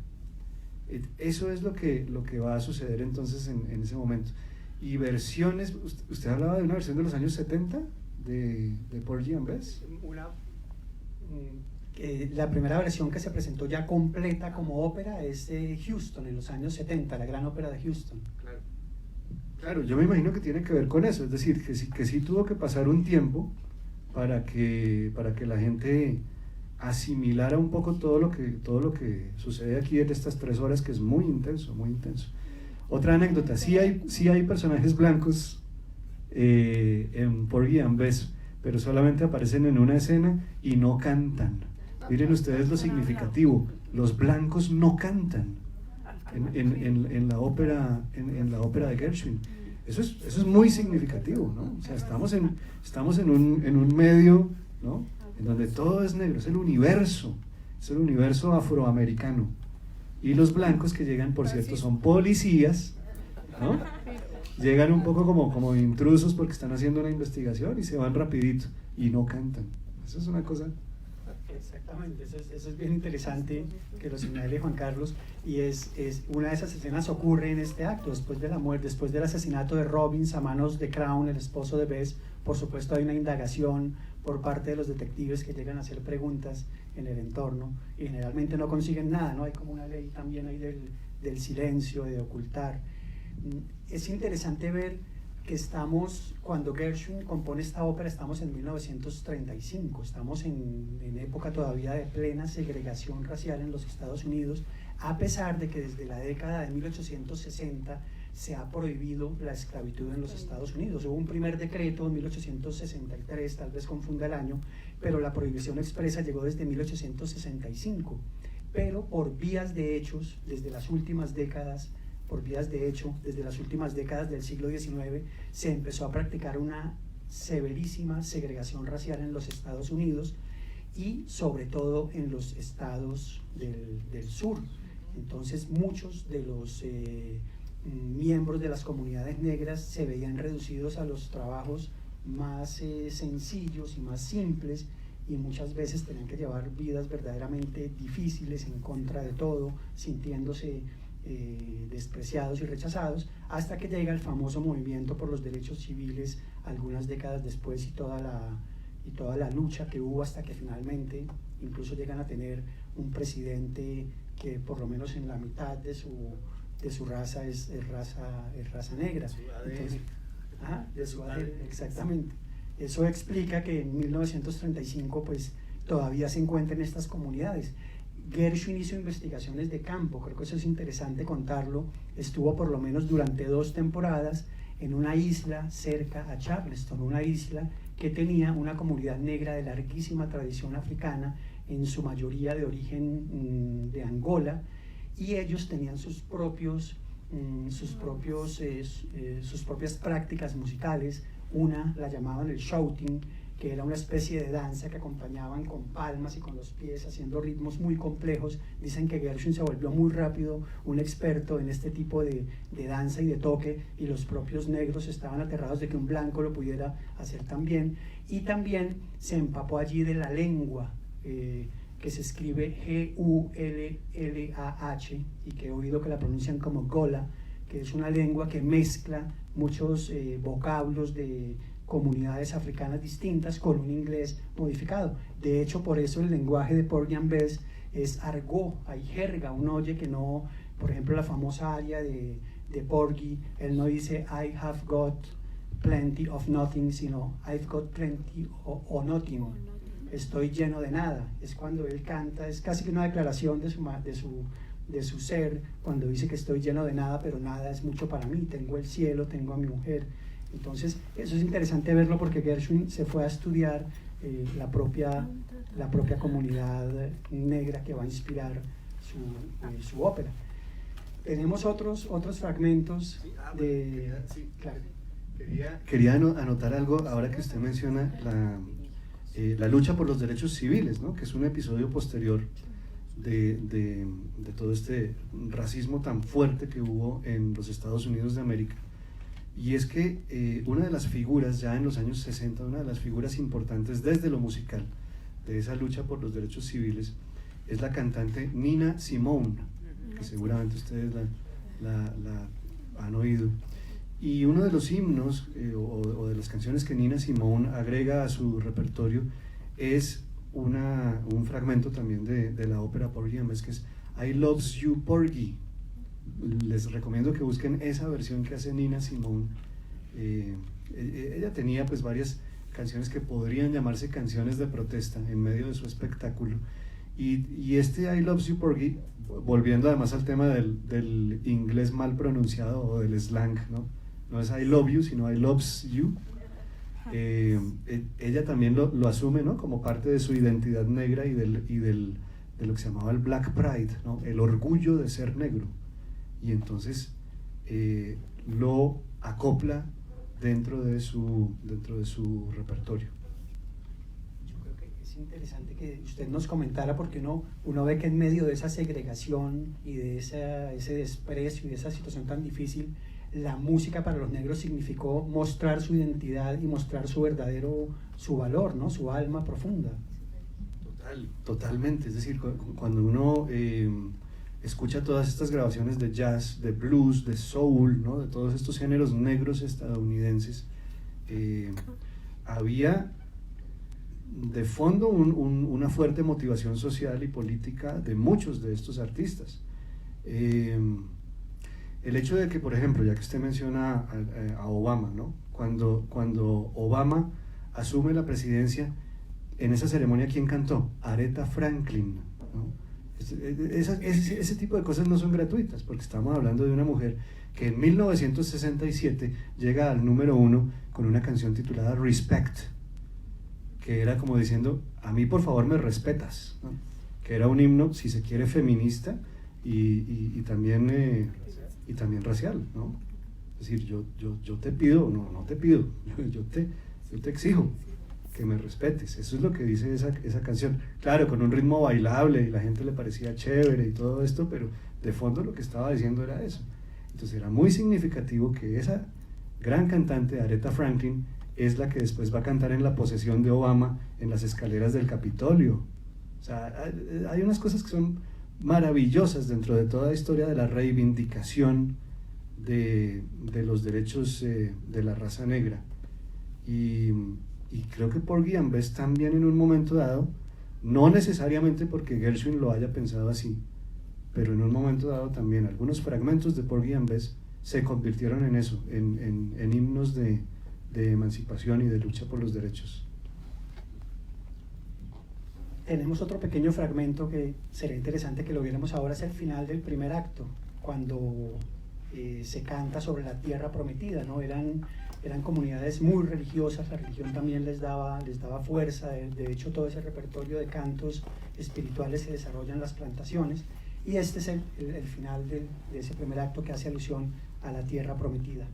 Eso es lo que va a suceder entonces en ese momento. Y versiones, usted hablaba de una versión de los años 70 de Porgy and Bess.
La primera versión que se presentó ya completa como ópera es de Houston en los años 70, la gran ópera de Houston.
Claro, yo me imagino que tiene que ver con eso, es decir, que sí tuvo que pasar un tiempo para que la gente asimilara un poco todo lo que sucede aquí en estas 3 horas, que es muy intenso, muy intenso. Otra anécdota, sí hay personajes blancos en Porgy and Bess, pero solamente aparecen en una escena y no cantan. Miren ustedes lo significativo, los blancos no cantan en la ópera de Gershwin. Eso es muy significativo, ¿no? O sea, estamos en un medio, ¿no?, en donde todo es negro, es el universo afroamericano. Y los blancos que llegan, por cierto, son policías, ¿no? Llegan un poco como intrusos porque están haciendo una investigación y se van rapidito y no cantan. Eso es una cosa...
Exactamente, eso es bien interesante que lo señale Juan Carlos, y es una de esas escenas ocurre en este acto, después de la muerte, después del asesinato de Robbins a manos de Crown, el esposo de Bess. Por supuesto hay una indagación por parte de los detectives que llegan a hacer preguntas en el entorno y generalmente no consiguen nada, ¿no? Hay como una ley también ahí del silencio, de ocultar. Es interesante ver que cuando Gershwin compone esta ópera, estamos en 1935, estamos en época todavía de plena segregación racial en los Estados Unidos, a pesar de que desde la década de 1860 se ha prohibido la esclavitud en los Estados Unidos. Hubo un primer decreto en 1863, tal vez confunda el año, pero la prohibición expresa llegó desde 1865, pero por vías de hechos, desde las últimas décadas del siglo XIX, se empezó a practicar una severísima segregación racial en los Estados Unidos y sobre todo en los estados del sur. Entonces muchos de los miembros de las comunidades negras se veían reducidos a los trabajos más sencillos y más simples, y muchas veces tenían que llevar vidas verdaderamente difíciles, en contra de todo, sintiéndose despreciados y rechazados, hasta que llega el famoso movimiento por los derechos civiles algunas décadas después, y toda la lucha que hubo hasta que finalmente incluso llegan a tener un presidente que por lo menos en la mitad de su raza es raza negra. Entonces, de su ADN, exactamente. Eso explica que en 1935 pues todavía se encuentran estas comunidades. Gershwin hizo investigaciones de campo, creo que eso es interesante contarlo. Estuvo por lo menos durante 2 temporadas en una isla cerca a Charleston, una isla que tenía una comunidad negra de larguísima tradición africana, en su mayoría de origen de Angola, y ellos tenían sus propias prácticas musicales. Una la llamaban el shouting, que era una especie de danza que acompañaban con palmas y con los pies, haciendo ritmos muy complejos. Dicen que Gershwin se volvió muy rápido un experto en este tipo de danza y de toque, y los propios negros estaban aterrados de que un blanco lo pudiera hacer también. Y también se empapó allí de la lengua, que se escribe G-U-L-L-A-H, y que he oído que la pronuncian como Gola, que es una lengua que mezcla muchos vocablos de comunidades africanas distintas con un inglés modificado. De hecho, por eso el lenguaje de Porgy and Bess es argot, hay jerga. Uno oye que no, por ejemplo, la famosa aria de Porgy, él no dice I have got plenty of nothing, sino I've got plenty of nothing. Estoy lleno de nada. Es cuando él canta, es casi que una declaración de su ser, cuando dice que estoy lleno de nada, pero nada es mucho para mí. Tengo el cielo, tengo a mi mujer. Entonces, eso es interesante verlo, porque Gershwin se fue a estudiar la propia comunidad negra que va a inspirar su ópera. Tenemos otros fragmentos de... Claro.
Quería anotar algo ahora que usted menciona la lucha por los derechos civiles, ¿no? Que es un episodio posterior de todo este racismo tan fuerte que hubo en los Estados Unidos de América. Y es que una de las figuras, ya en los años 60, una de las figuras importantes desde lo musical de esa lucha por los derechos civiles es la cantante Nina Simone, que seguramente ustedes la han oído. Y uno de los himnos o de las canciones que Nina Simone agrega a su repertorio es un fragmento también de la ópera Porgy and Bess, que es I Loves You Porgy. Les recomiendo que busquen esa versión que hace Nina Simone. Ella tenía pues varias canciones que podrían llamarse canciones de protesta en medio de su espectáculo, y este I Loves You Porgy, volviendo además al tema del inglés mal pronunciado o del slang, no es I love you, sino I loves you. Ella también lo asume, ¿no?, como parte de su identidad negra y de lo que se llamaba el Black Pride, ¿no?, el orgullo de ser negro. Y entonces lo acopla dentro de su repertorio.
Yo creo que es interesante que usted nos comentara, porque uno ve que en medio de esa segregación y de ese desprecio y de esa situación tan difícil, la música para los negros significó mostrar su identidad y mostrar su valor, ¿no?, su alma profunda.
Totalmente. Es decir, cuando uno escucha todas estas grabaciones de jazz, de blues, de soul, ¿no?, de todos estos géneros negros estadounidenses, había de fondo una fuerte motivación social y política de muchos de estos artistas. El hecho de que, por ejemplo, ya que usted menciona a Obama, ¿no?, cuando Obama asume la presidencia, en esa ceremonia, ¿quién cantó? Aretha Franklin, ¿no? Ese tipo de cosas no son gratuitas, porque estamos hablando de una mujer que en 1967 llega al número 1 con una canción titulada Respect, que era como diciendo, a mí por favor me respetas, ¿no?, que era un himno, si se quiere, feminista y también racial, ¿no? Es decir, yo te pido, no te pido, yo te exijo que me respetes. Eso es lo que dice esa canción. Claro, con un ritmo bailable, y la gente le parecía chévere y todo esto, pero de fondo lo que estaba diciendo era eso. Entonces era muy significativo que esa gran cantante, Aretha Franklin, es la que después va a cantar en la posesión de Obama en las escaleras del Capitolio. O sea, hay unas cosas que son maravillosas dentro de toda la historia de la reivindicación de los derechos de la raza negra. Y creo que Porgy and Bess también, en un momento dado, no necesariamente porque Gershwin lo haya pensado así, pero en un momento dado también algunos fragmentos de Porgy and Bess se convirtieron en eso, en himnos de emancipación y de lucha por los derechos.
Tenemos otro pequeño fragmento que sería interesante que lo viéramos ahora. Es el final del primer acto, cuando se canta sobre la tierra prometida, ¿no? Eran comunidades muy religiosas, la religión también les daba fuerza. De hecho, todo ese repertorio de cantos espirituales se desarrolla en las plantaciones, y este es el final de ese primer acto, que hace alusión a la tierra prometida.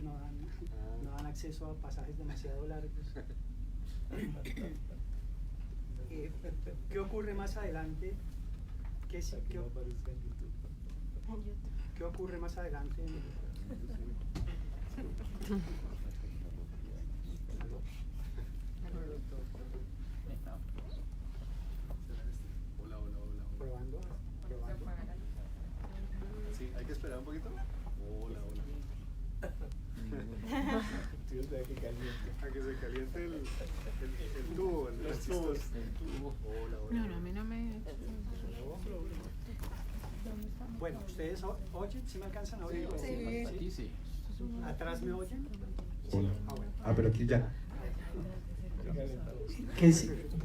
no dan acceso a pasajes demasiado largos. ¿Qué ocurre más adelante? ¿Qué ocurre más adelante? Probando.
Sí, hay que esperar un poquito. Hola. A que se caliente el tubo, los tubos. Hola.
No, a mí no me...
Bueno, ¿ustedes oyen? ¿Sí me alcanzan a oír?
Sí.
¿Atrás me oyen?
Hola.
Bueno.
Pero aquí ya.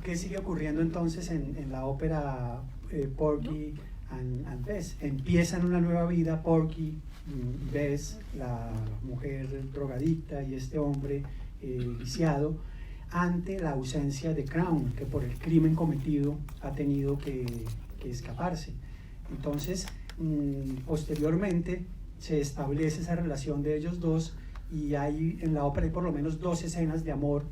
¿Qué sigue ocurriendo entonces en la ópera Porgy and Bess? Empiezan una nueva vida, Porgy, Bess, la mujer drogadicta, y este hombre viciado, ante la ausencia de Crown, que por el crimen cometido ha tenido que escaparse. Entonces, posteriormente se establece esa relación de ellos dos, y hay en la ópera hay por lo menos 2 escenas de amor,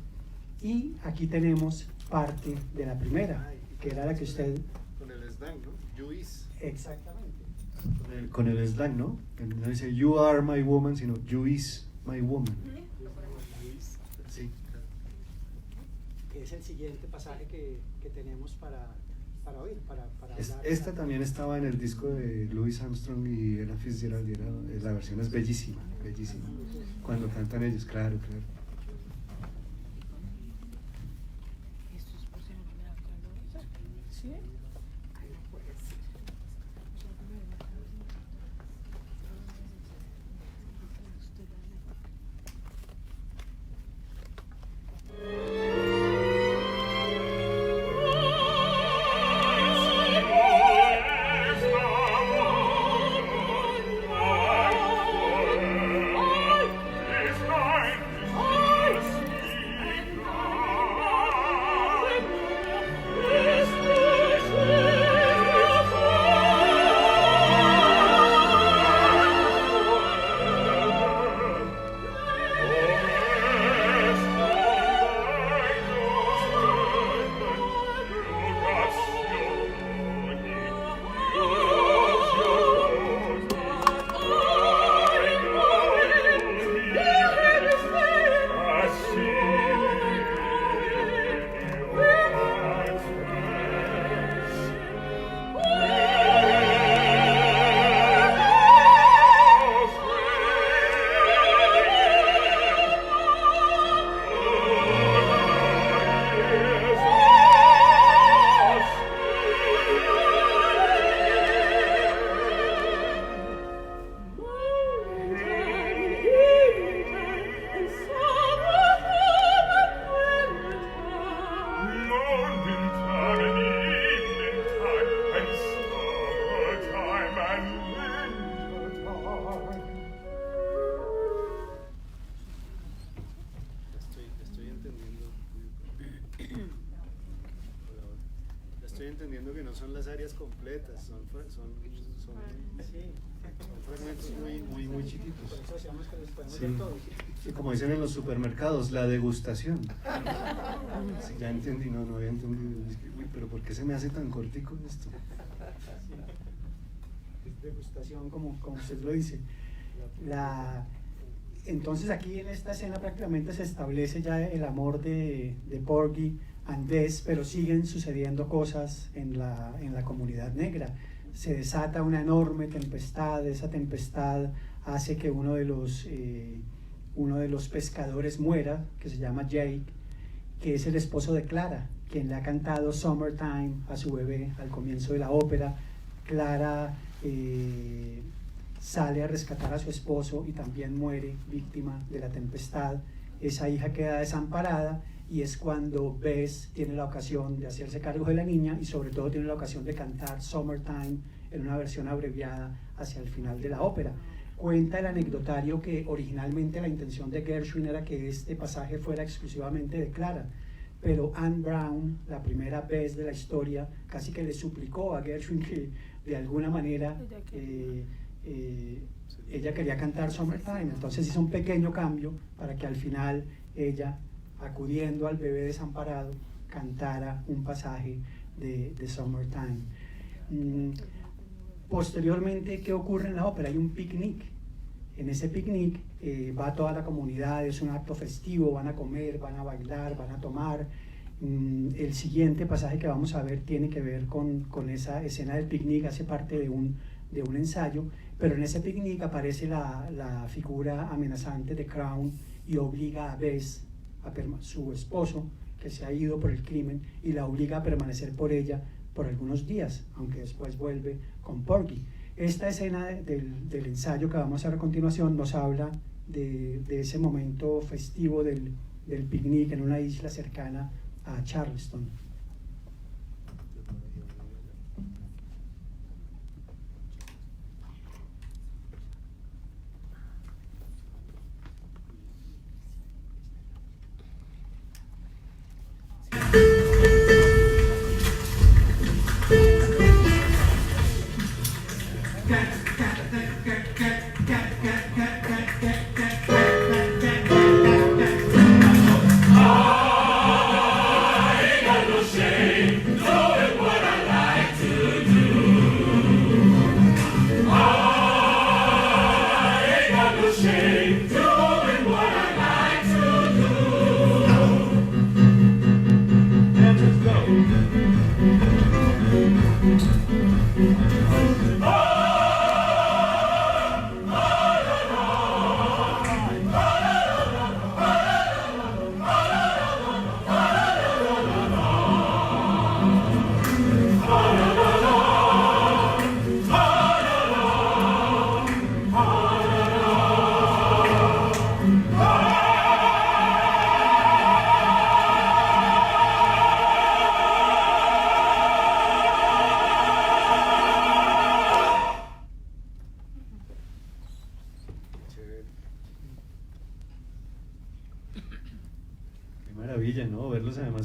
y aquí tenemos parte de la primera, que era la que usted...
Con el slang, ¿no? You is.
Exactamente.
Con el slang, ¿no? No dice you are my woman, sino you is my woman. Sí.
Que es el siguiente pasaje que tenemos para oír, para hablar.
Esta también estaba en el disco de Louis Armstrong y Ella Fitzgerald, y la versión es bellísima, bellísima. Cuando cantan ellos, claro.
¿Sí?
Estoy entendiendo que no son las áreas completas, son fragmentos muy chiquitos.
Por eso decíamos que los podemos
Sí.
ver todos.
Sí, como dicen en los supermercados, la degustación. Sí, ya entendí, no había entendido. Es que, uy, pero ¿por qué se me hace tan cortico esto?
Es degustación, como usted lo dice. Entonces aquí en esta escena prácticamente se establece ya el amor de Porgy and Bess, pero siguen sucediendo cosas en la comunidad negra. Se desata una enorme tempestad. Esa tempestad hace que uno de los pescadores muera, que se llama Jake, que es el esposo de Clara, quien le ha cantado Summertime a su bebé al comienzo de la ópera. Clara sale a rescatar a su esposo y también muere víctima de la tempestad. Esa hija queda desamparada, y es cuando Bess tiene la ocasión de hacerse cargo de la niña, y sobre todo tiene la ocasión de cantar Summertime en una versión abreviada hacia el final de la ópera. Cuenta el anecdotario que originalmente la intención de Gershwin era que este pasaje fuera exclusivamente de Clara, pero Anne Brown, la primera Bess de la historia, casi que le suplicó a Gershwin que de alguna manera ella quería cantar Summertime, entonces hizo un pequeño cambio para que al final ella, acudiendo al bebé desamparado, cantara un pasaje de Summertime. Posteriormente, ¿qué ocurre en la ópera? Hay un picnic. En ese picnic va toda la comunidad, es un acto festivo, van a comer, van a bailar, van a tomar. El siguiente pasaje que vamos a ver tiene que ver con esa escena del picnic, hace parte de un ensayo, pero en ese picnic aparece la figura amenazante de Crown y obliga a Bess, su esposo, que se ha ido por el crimen, y la obliga a permanecer por ella por algunos días, aunque después vuelve con Porgy. Esta escena del ensayo que vamos a ver a continuación nos habla de ese momento festivo del picnic en una isla cercana a Charleston.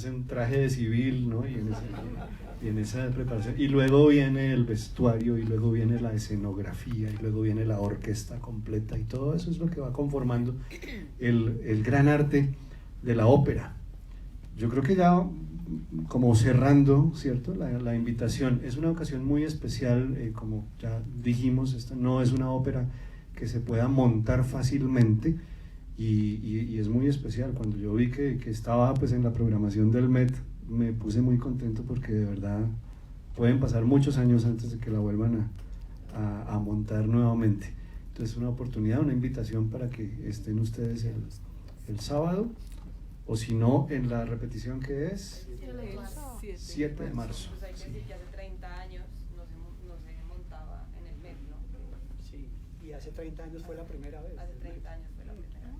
En traje de civil, ¿no? y en esa preparación, y luego viene el vestuario, y luego viene la escenografía, y luego viene la orquesta completa, y todo eso es lo que va conformando el gran arte de la ópera. Yo creo que ya como cerrando, ¿cierto? La invitación es una ocasión muy especial, como ya dijimos, esta no es una ópera que se pueda montar fácilmente. Y es muy especial. Cuando yo vi que estaba pues en la programación del Met, me puse muy contento porque de verdad pueden pasar muchos años antes de que la vuelvan a montar nuevamente. Entonces una oportunidad, una invitación para que estén ustedes el sábado, o si no en la repetición que es 7 de marzo.
Pues hay que decir que hace 30 años no se montaba en el Met, ¿no?
Sí, y hace 30 años fue la primera vez.
Hace 30 años fue la primera vez.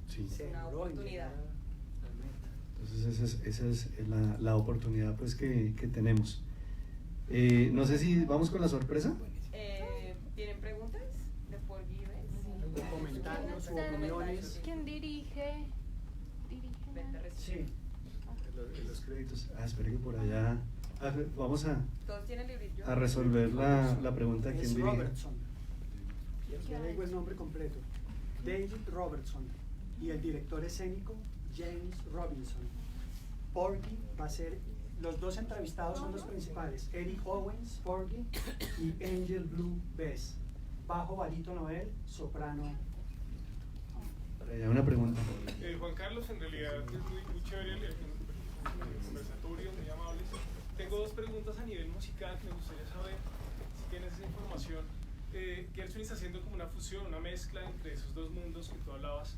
Sí.
Es una oportunidad.
Entonces esa es la oportunidad pues que tenemos. No sé si vamos con la sorpresa.
¿Tienen preguntas de Porgy y Bess?
Comentarios o opiniones.
¿Quién dirige?
Sí.
Los créditos. Espera que por allá vamos
¿Todos tienen librillo?
a resolver la pregunta de quién
Es
dirige.
Robertson. Ya le digo el nombre completo. David Robertson. Y el director escénico James Robinson. Porgy va a ser, los dos entrevistados son los principales, Eric Owens, Porgy, y Angel Blue Bess. Bajo, barítono él, soprano.
Por allá una pregunta.
Juan Carlos, en realidad es muy chévere el conversatorio, muy amables. Tengo dos preguntas a nivel musical que me gustaría saber si tienes esa información. Gershwin está haciendo como una fusión, una mezcla entre esos dos mundos que tú hablabas.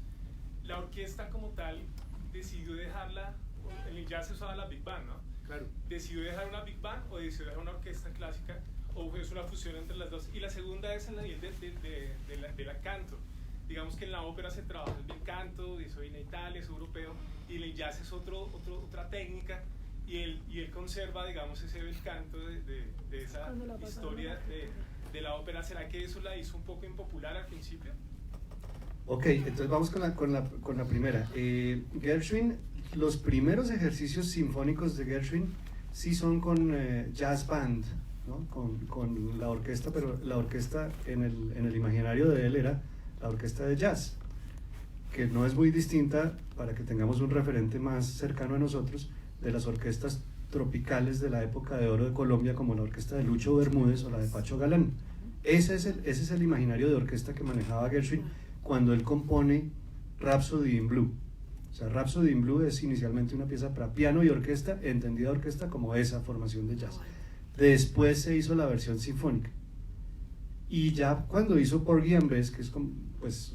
La orquesta como tal decidió dejarla, en el jazz se usaba la Big Band, ¿no?
Claro.
¿Decidió dejar una Big Band o decidió dejar una orquesta clásica? ¿O es una fusión entre las dos? Y la segunda es en la nivel de la canto. Digamos que en la ópera se trabaja el bel canto, eso viene de Italia, es europeo, y en el jazz es otra técnica, y él conserva, digamos, ese bel canto de esa historia de la ópera. ¿Será que eso la hizo un poco impopular al principio?
Ok, entonces vamos con la primera. Gershwin, los primeros ejercicios sinfónicos de Gershwin sí son con jazz band, ¿no? con la orquesta, pero la orquesta en el imaginario de él era la orquesta de jazz, que no es muy distinta, para que tengamos un referente más cercano a nosotros, de las orquestas tropicales de la época de oro de Colombia, como la orquesta de Lucho Bermúdez o la de Pacho Galán. Ese es el imaginario de orquesta que manejaba Gershwin cuando él compone Rhapsody in Blue. O sea, Rhapsody in Blue es inicialmente una pieza para piano y orquesta, entendida orquesta como esa formación de jazz. Después se hizo la versión sinfónica. Y ya cuando hizo Porgy and Bess, que es pues,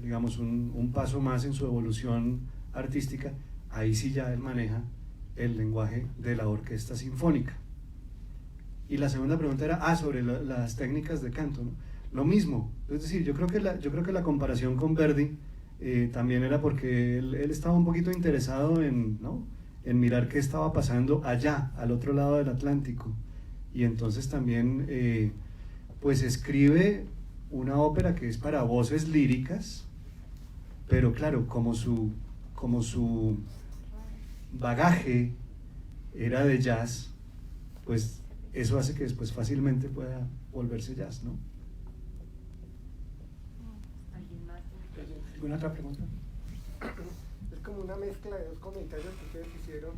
digamos un paso más en su evolución artística, ahí sí ya él maneja el lenguaje de la orquesta sinfónica. Y la segunda pregunta era sobre las técnicas de canto, ¿no? Lo mismo, es decir, yo creo que la comparación con Verdi también era porque él estaba un poquito interesado en mirar qué estaba pasando allá, al otro lado del Atlántico, y entonces también pues escribe una ópera que es para voces líricas, pero claro, como su bagaje era de jazz, pues eso hace que después fácilmente pueda volverse jazz, ¿no?
¿Alguna otra pregunta?
Es como una mezcla de dos comentarios que ustedes hicieron.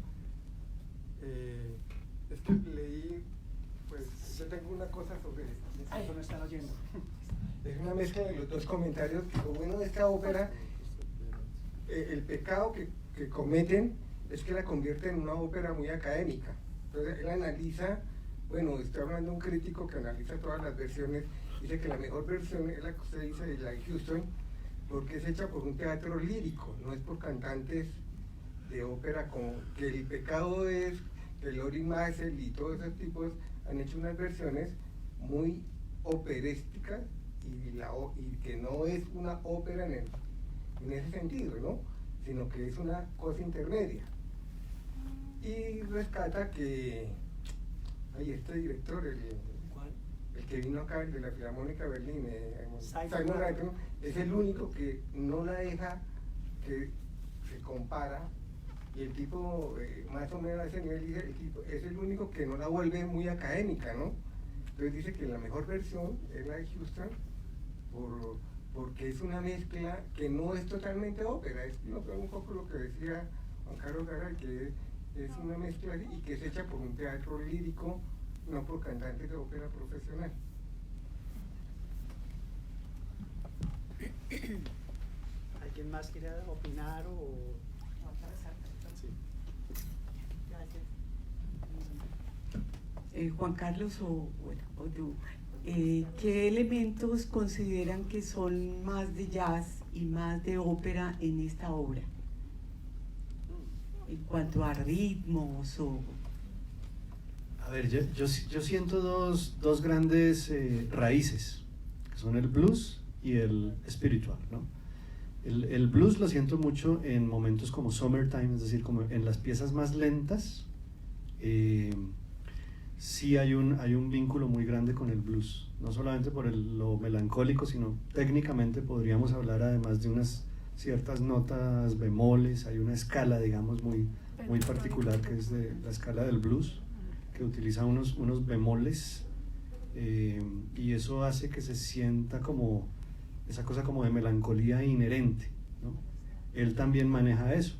Es que leí, pues yo tengo una cosa sobre esto.
No están oyendo.
Es una mezcla de los dos comentarios. Lo bueno de esta ópera, el pecado que cometen es que la convierte en una ópera muy académica. Entonces él analiza, bueno, estoy hablando de un crítico que analiza todas las versiones, dice que la mejor versión es la que usted dice, de la de Houston, porque es hecha por un teatro lírico, no es por cantantes de ópera, como que el pecado es que Lori Massel y todos esos tipos han hecho unas versiones muy operísticas y que no es una ópera en ese sentido, ¿no? Sino que es una cosa intermedia. Y rescata que este director, el que vino acá, el de la Filarmónica Berlín, Simon Rattle, es el único que no la deja que se compara, y el tipo más o menos a ese nivel dice, el tipo es el único que no la vuelve muy académica, ¿no? Entonces dice que la mejor versión es la de Houston, porque es una mezcla que no es totalmente ópera, es un poco lo que decía Juan Carlos Garay, que es una mezcla y que es hecha por un teatro lírico, no por cantantes de ópera profesional.
¿Alguien más quiere opinar o...?
Sí.
Gracias. Juan Carlos o tú, ¿qué elementos consideran que son más de jazz y más de ópera en esta obra? En cuanto a ritmos o...
A ver, yo siento dos grandes raíces, que son el blues y el spiritual, ¿no? El blues lo siento mucho en momentos como Summertime, es decir, como en las piezas más lentas, sí hay un vínculo muy grande con el blues, no solamente por lo melancólico, sino técnicamente podríamos hablar además de unas ciertas notas bemoles, hay una escala, digamos, muy particular que es de la escala del blues, que utiliza unos bemoles, y eso hace que se sienta como esa cosa como de melancolía inherente, ¿no? Él también maneja eso.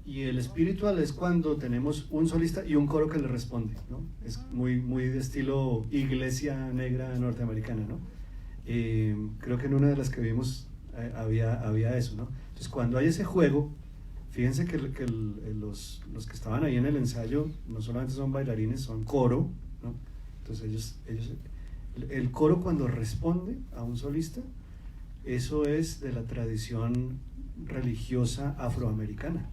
Y el spiritual es cuando tenemos un solista y un coro que le responde, ¿no? Es muy de estilo iglesia negra norteamericana, ¿no? Creo que en una de las que vimos había eso, ¿no? Entonces cuando hay ese juego, fíjense que los que estaban ahí en el ensayo no solamente son bailarines, son coro, ¿no? Entonces el coro cuando responde a un solista, eso es de la tradición religiosa afroamericana.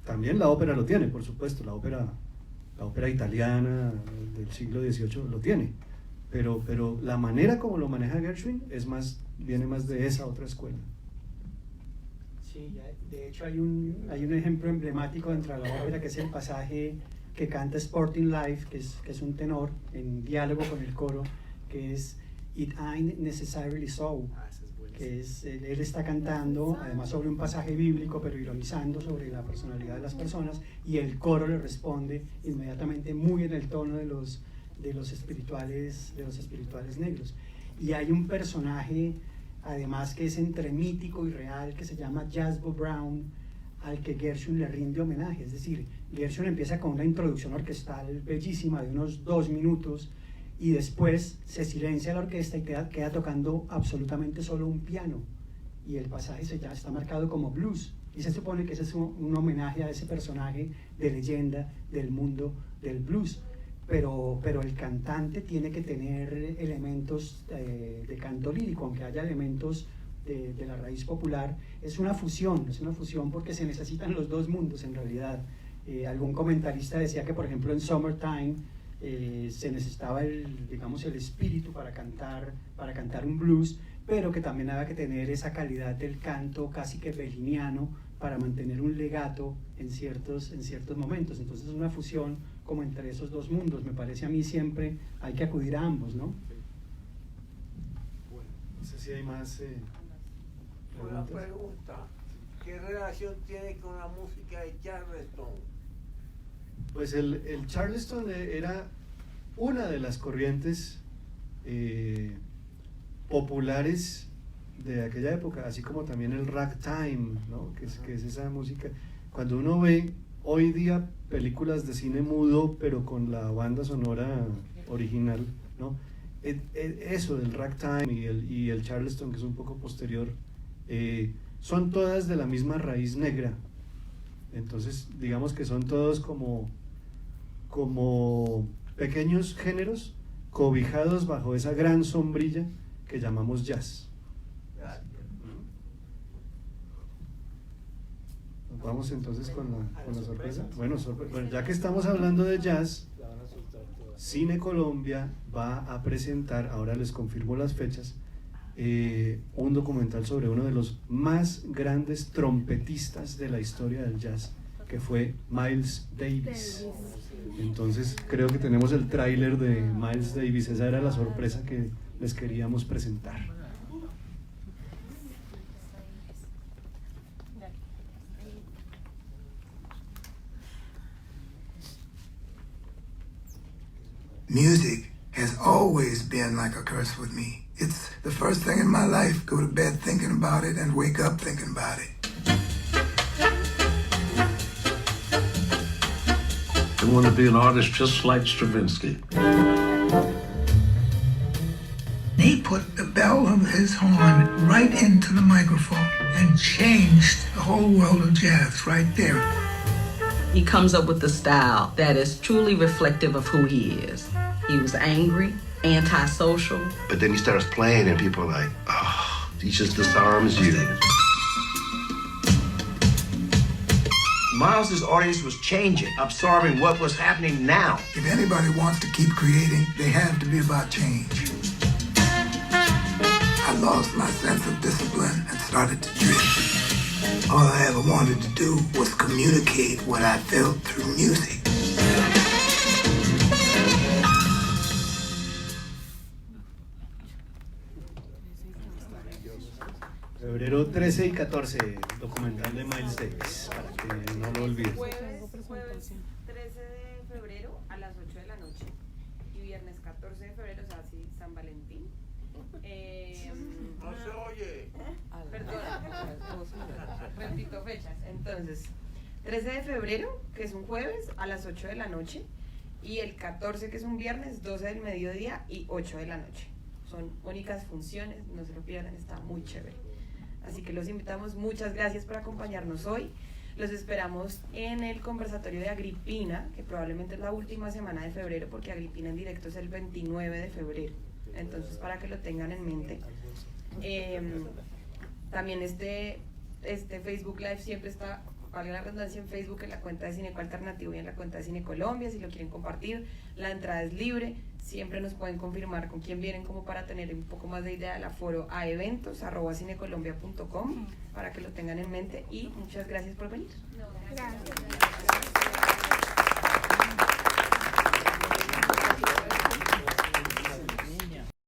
También la ópera lo tiene, por supuesto, la ópera italiana del siglo XVIII lo tiene, pero la manera como lo maneja Gershwin viene más de esa otra escuela.
Sí, de hecho hay un ejemplo emblemático dentro de la ópera, que es el pasaje que canta Sporting Life, que es un tenor en diálogo con el coro, que es It Ain't Necessarily So, que es, él está cantando además sobre un pasaje bíblico, pero ironizando sobre la personalidad de las personas, y el coro le responde inmediatamente muy en el tono de los espirituales negros. Y hay un personaje además que es entre mítico y real, que se llama Jasbo Brown, al que Gershwin le rinde homenaje. Es decir, Gershwin empieza con una introducción orquestal bellísima de unos 2 minutos, y después se silencia la orquesta y queda tocando absolutamente solo un piano, y el pasaje ya está marcado como blues, y se supone que ese es un homenaje a ese personaje de leyenda del mundo del blues. Pero el cantante tiene que tener elementos de canto lírico, aunque haya elementos de la raíz popular. Es una fusión porque se necesitan los dos mundos en realidad. Algún comentarista decía que, por ejemplo, en Summertime se necesitaba el espíritu para cantar un blues, pero que también había que tener esa calidad del canto casi que belliniano para mantener un legato en ciertos momentos. Entonces es una fusión como entre esos dos mundos. Me parece a mí siempre hay que acudir a ambos, ¿no?
Bueno, no sé si hay más
Una
preguntas.
pregunta, ¿qué relación tiene con la música de Charleston?
Pues el Charleston era una de las corrientes populares de aquella época, así como también el ragtime, ¿no? que es esa música. Cuando uno ve hoy día películas de cine mudo, pero con la banda sonora original, ¿no? Eso del ragtime y el Charleston, que es un poco posterior, son todas de la misma raíz negra. Entonces, digamos que son todos como pequeños géneros cobijados bajo esa gran sombrilla que llamamos jazz. Nos vamos entonces con la sorpresa. Bueno, ya que estamos hablando de jazz, Cine Colombia va a presentar, ahora les confirmo las fechas, un documental sobre uno de los más grandes trompetistas de la historia del jazz, que fue Miles Davis. Entonces creo que tenemos el tráiler de Miles Davis. Esa era la sorpresa que les queríamos presentar.
Music has always been like a curse with me. It's the first thing in my life. Go to bed thinking about it and wake up thinking about it.
I want to be an artist just like Stravinsky.
He put the bell of his horn right into the microphone and changed the whole world of jazz right there.
He comes up with a style that is truly reflective of who he is. He was angry, antisocial.
But then he starts playing and people are like, oh, he just disarms you.
Miles's audience was changing, absorbing what was happening now.
If anybody wants to keep creating, they have to be about change. I lost my sense of discipline and started to drift. All I ever wanted to do was communicate what I felt through music.
Febrero 13 y 14, documental de Miles Davis, para que no lo olviden.
Jueves 13 de febrero a las 8 de la noche y viernes 14 de febrero, o sea, sí, San Valentín.
No se oye.
Perdón, repito fechas. Entonces, 13 de febrero, que es un jueves, a las 8 de la noche, y el 14, que es un viernes, 12 del mediodía y 8 de la noche. Son únicas funciones, no se lo pierdan, está muy chévere. Así que los invitamos, muchas gracias por acompañarnos hoy. Los esperamos en el conversatorio de Agripina, que probablemente es la última semana de febrero, porque Agripina en directo es el 29 de febrero. Entonces, para que lo tengan en mente. También este Facebook Live siempre está, valga la redundancia, en Facebook, en la cuenta de Cineco Alternativo y en la cuenta de Cine Colombia, si lo quieren compartir. La entrada es libre, siempre nos pueden confirmar con quién vienen, como para tener un poco más de idea del aforo, a eventos@cinecolombia.com, para que lo tengan en mente, y muchas gracias por venir.
Gracias.